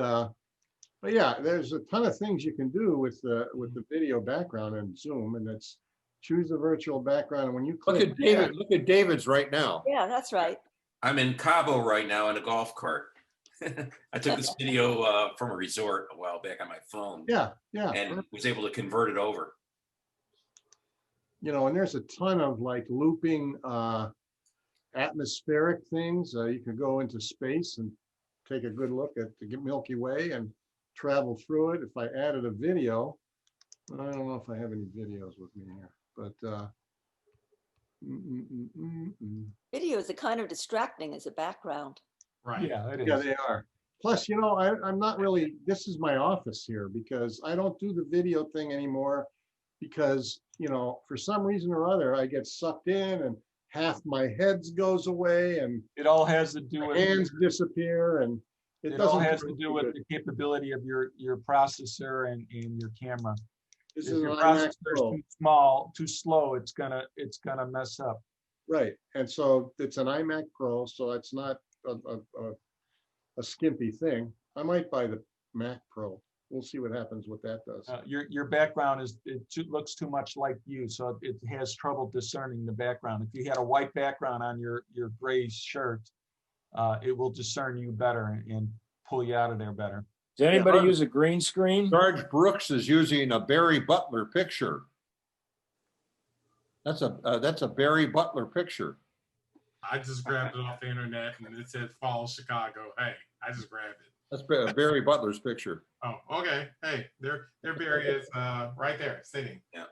yeah, there's a ton of things you can do with the video background in Zoom, and it's choose the virtual background. And when you Look click at David, look at David's right now. Yeah, that's right. I'm in Cabo right now in a golf cart. I took this video from a resort a while back on my phone yeah, yeah, and was able to convert it over. you know, and there's a ton of like looping atmospheric things. You can go into space and take a good look at the Milky Way and travel through it. If I added a video, I don't know if I have any videos with me here, but Videos are kind of distracting as a background. Right. Yeah, it yeah, is. they are. Plus, you know, I'm not really, this is my office here because I don't do the video thing anymore because, you know, for some reason or other, I get sucked in and half my head goes away and It all has to do my with, hands disappear and it it all doesn't. has to do with the capability of your processor and your camera. This If is your an iMac processor is Pro. too small, too slow, it's gonna mess up. Right, and so it's an iMac Pro, so it's not a skimpy thing. I might buy the Mac Pro. We'll see what happens, what that does. Your background looks too much like you, so it has trouble discerning the background. If you had a white background on your gray shirt, it will discern you better and pull you out of there better. Does anybody Yeah. use a green screen? George Brooks is using a Barry Butler picture. That's a Barry Butler picture. I just grabbed it off the internet and it said Fall Chicago. Hey, I just grabbed it. That's Barry Butler's picture. Oh, okay. Hey, there Barry is right there sitting. Yeah.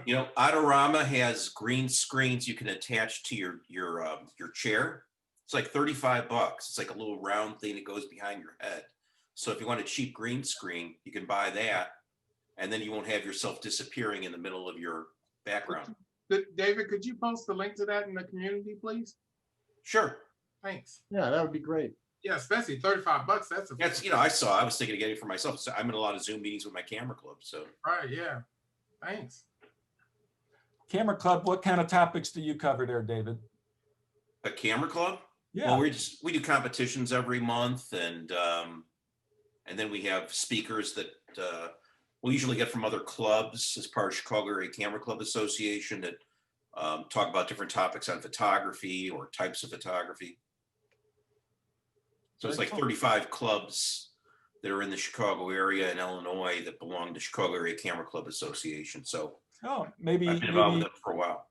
You know, Autorama has green screens you can attach to your chair. It's like $35. It's like a little round thing that goes behind your head. So if you want a cheap green screen, you can buy that, and then you won't have yourself disappearing in the middle of your background. David, could you post the link to that in the community, please? Sure. Thanks. Yeah, that would be great. Yeah, especially $35. That's, you know, I was thinking of getting it for myself. So I'm in a lot of Zoom meetings with my camera club. So right. Yeah. Thanks. Camera Club, what kind of topics do you cover there, David? a camera club? Yeah. Well, we do competitions every month, and then we have speakers that we'll usually get from other clubs as part of Chicago Area Camera Club Association that talk about different topics on photography or types of photography. So it's like 35 clubs that are in the Chicago area in Illinois that belong to Chicago Area Camera Club Association. So maybe I've been involved with them for a while.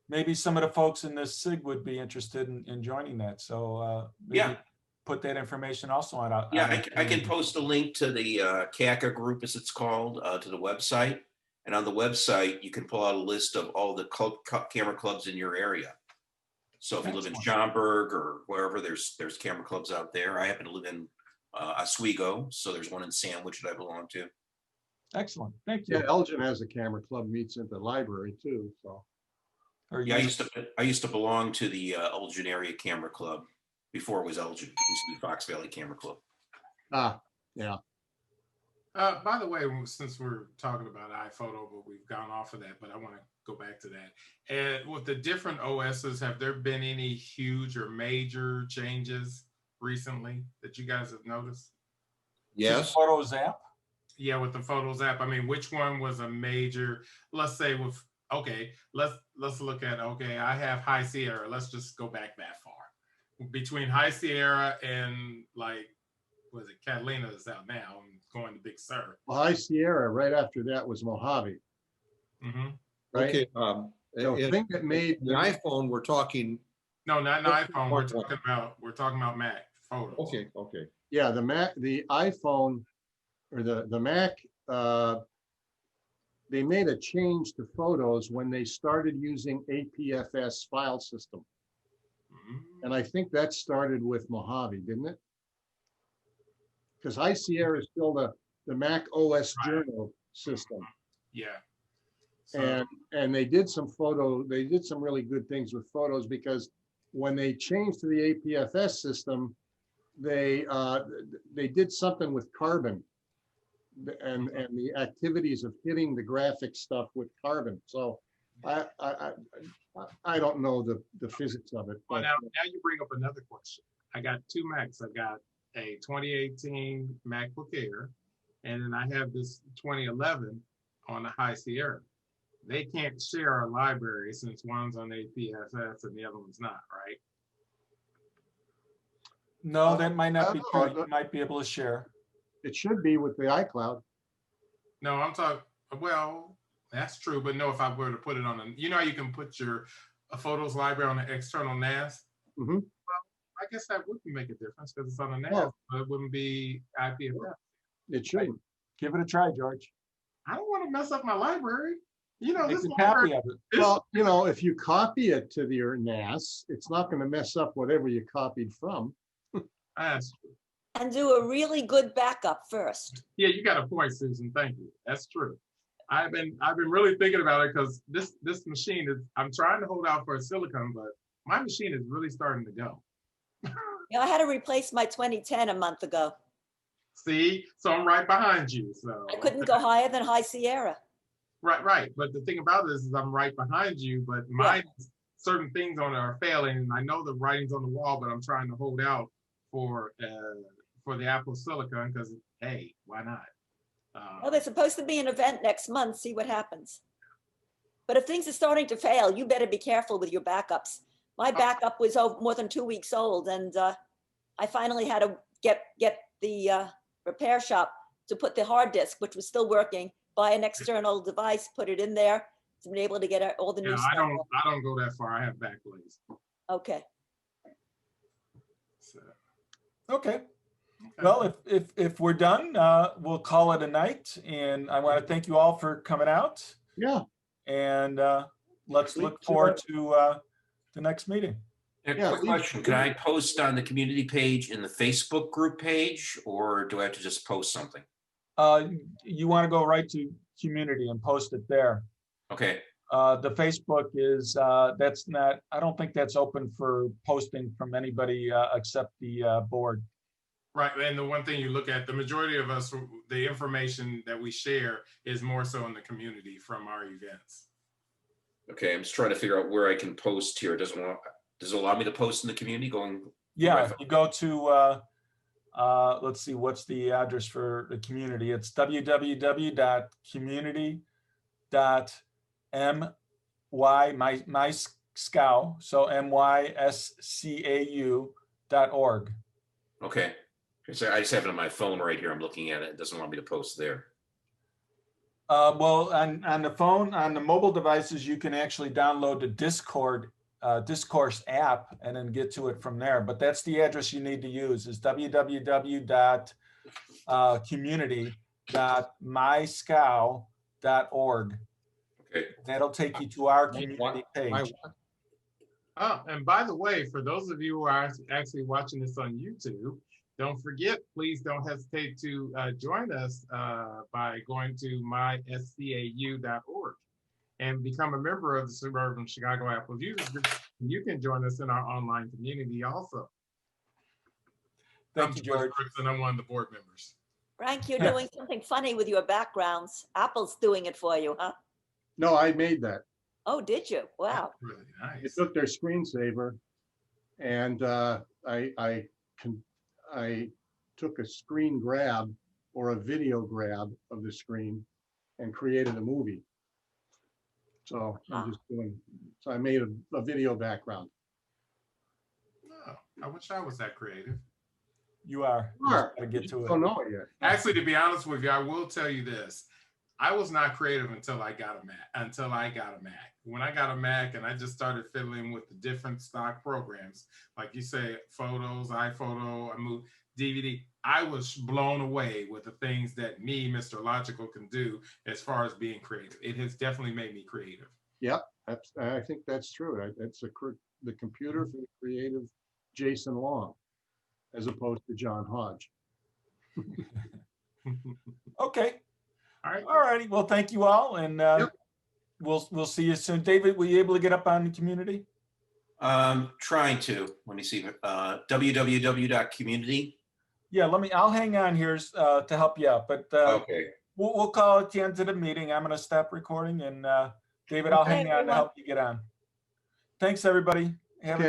Maybe some of the folks in this SIG would be interested in joining that. So maybe Yeah. put that information also on. Yeah, I can post a link to the CACA group, as it's called, to the website. And on the website, you can pull out a list of all the camera clubs in your area. So if you live in Schaumburg or wherever, there's camera clubs out there. I happen to live in Oswego, so there's one in Sandwich that I belong to. Excellent, thank you. Yeah, Elgin has a camera club, meets at the library too, so. Yeah, I used to belong to the Elgin Area Camera Club before it was Elgin. It used to be Fox Valley Camera Club. Yeah. By the way, since we're talking about iPhoto, but we've gone off of that, but I want to go back to that. And with the different OSs, have there been any huge or major changes recently that you guys have noticed? Yes. Photos app? Yeah, with the Photos app. I mean, which one was a major, let's say with, okay, let's look at, okay, I have High Sierra. Let's just go back that far. Between High Sierra and like, was it Catalina is out now? I'm going to Big Sur. Well, High Sierra, right after that was Mojave. Mm-hmm. Right? Okay. The thing that made the iPhone, we're talking. No, not an iPhone. We're talking about Mac photos. Okay. Yeah, the iPhone or the Mac they made a change to photos when they started using APFS file system. And I think that started with Mojave, didn't it? Because High Sierra is still the Mac OS journal system. Yeah. And they did some really good things with photos, because when they changed to the APFS system, they did something with carbon and the activities of hitting the graphic stuff with carbon. So I don't know the physics of it. Well, But now you bring up another question. I got two Macs. I got a 2018 MacBook Air, and then I have this 2011 on the High Sierra. They can't share a library since one's on APFS and the other one's not, right? No, that might not be I true. don't know. You might be able to share. it should be with the iCloud. No, I'm talking, well, that's true, but no, if I were to put it on you know how you can put your photos library on the external NAS? Mhm. Well, I guess that would make a difference because it's on a NAS, Well, but it wouldn't be IPFS. It shouldn't. Give it a try, George. I don't want to mess up my library. You know, Make this a copy library, of it. Well, you know, if you copy it to your NAS, it's not going to mess up whatever you copied from. that's, And do a really good backup first. yeah, you got a point, Susan. Thank you. That's true. I've been really thinking about it because this machine is, I'm trying to hold out for a silicon, but my machine is really starting to go. You know, I had to replace my 2010 a month ago. See, so I'm right behind you. So I couldn't go higher than High Sierra. Right. But the thing about this is I'm right behind you, but mine, certain things on it are failing. And I know the writing's on the wall, but I'm trying to hold out for the Apple Silicon because, hey, why not? Well, there's supposed to be an event next month. See what happens. But if things are starting to fail, you better be careful with your backups. My backup was more than 2 weeks old, and I finally had to get the repair shop to put the hard disk, which was still working, buy an external device, put it in there to be able to get all the new stuff. I don't go that far. I have Backblaze. Okay. So, Okay. Well, if we're done, we'll call it a night. And I want to thank you all for coming out. Yeah. And let's look forward to the next meeting. A Yeah, quick question, can I post on the community page in the Facebook group page, or do I have to just post something? You want to go right to community and post it there. Okay, The Facebook is, that's not, I don't think that's open for posting from anybody except the board. right. And the one thing you look at, the majority of us, the information that we share is more so in the community from our events. okay, I'm just trying to figure out where I can post here. Does it allow me to post in the community going? Yeah, if you go to, let's see, what's the address for the community? It's www.community.my SCAU, so myscau.org. Okay, so I just have it on my phone right here. I'm looking at it. It doesn't want me to post there. Well, on the phone, on the mobile devices, you can actually download the Discourse app and then get to it from there. But that's the address you need to use is www.community.myscau.org. Okay, That'll take you to our community page. Oh, and by the way, for those of you who are actually watching this on YouTube, don't forget, please don't hesitate to join us by going to myscau.org and become a member of the Suburban Chicago Apples Users Group. You can join us in our online community also. Thank you, George. And I'm one of the board members. Frank, you're doing something funny with your backgrounds. Apple's doing it for you, huh? No, I made that. Oh, did you? Wow. Really It nice. took their screensaver, and I took a screen grab or a video grab of the screen and created a movie. So I'm just doing. So I made a video background. Oh, I wish I was that creative. You are. You just gotta get to it. Don't know it yet. Actually, to be honest with you, I will tell you this. I was not creative until I got a Mac. When I got a Mac and I just started fiddling with the different stock programs, like you say, photos, iPhoto, I moved DVD. I was blown away with the things that me, Mr. Logical, can do as far as being creative. It has definitely made me creative. Yep, I think that's true. That's the computer for the creative Jason Long, as opposed to John Hodge. Okay. All right. All righty. Well, thank you all, and we'll see you soon. David, were you able to get up on the community? Trying to, let me see, www.community. Yeah, I'll hang on here to help you out, but Okay. we'll call at the end of the meeting. I'm going to stop recording, and David, I'll Okay, hang on to everyone. help you get on. Thanks, everybody. Have a Okay.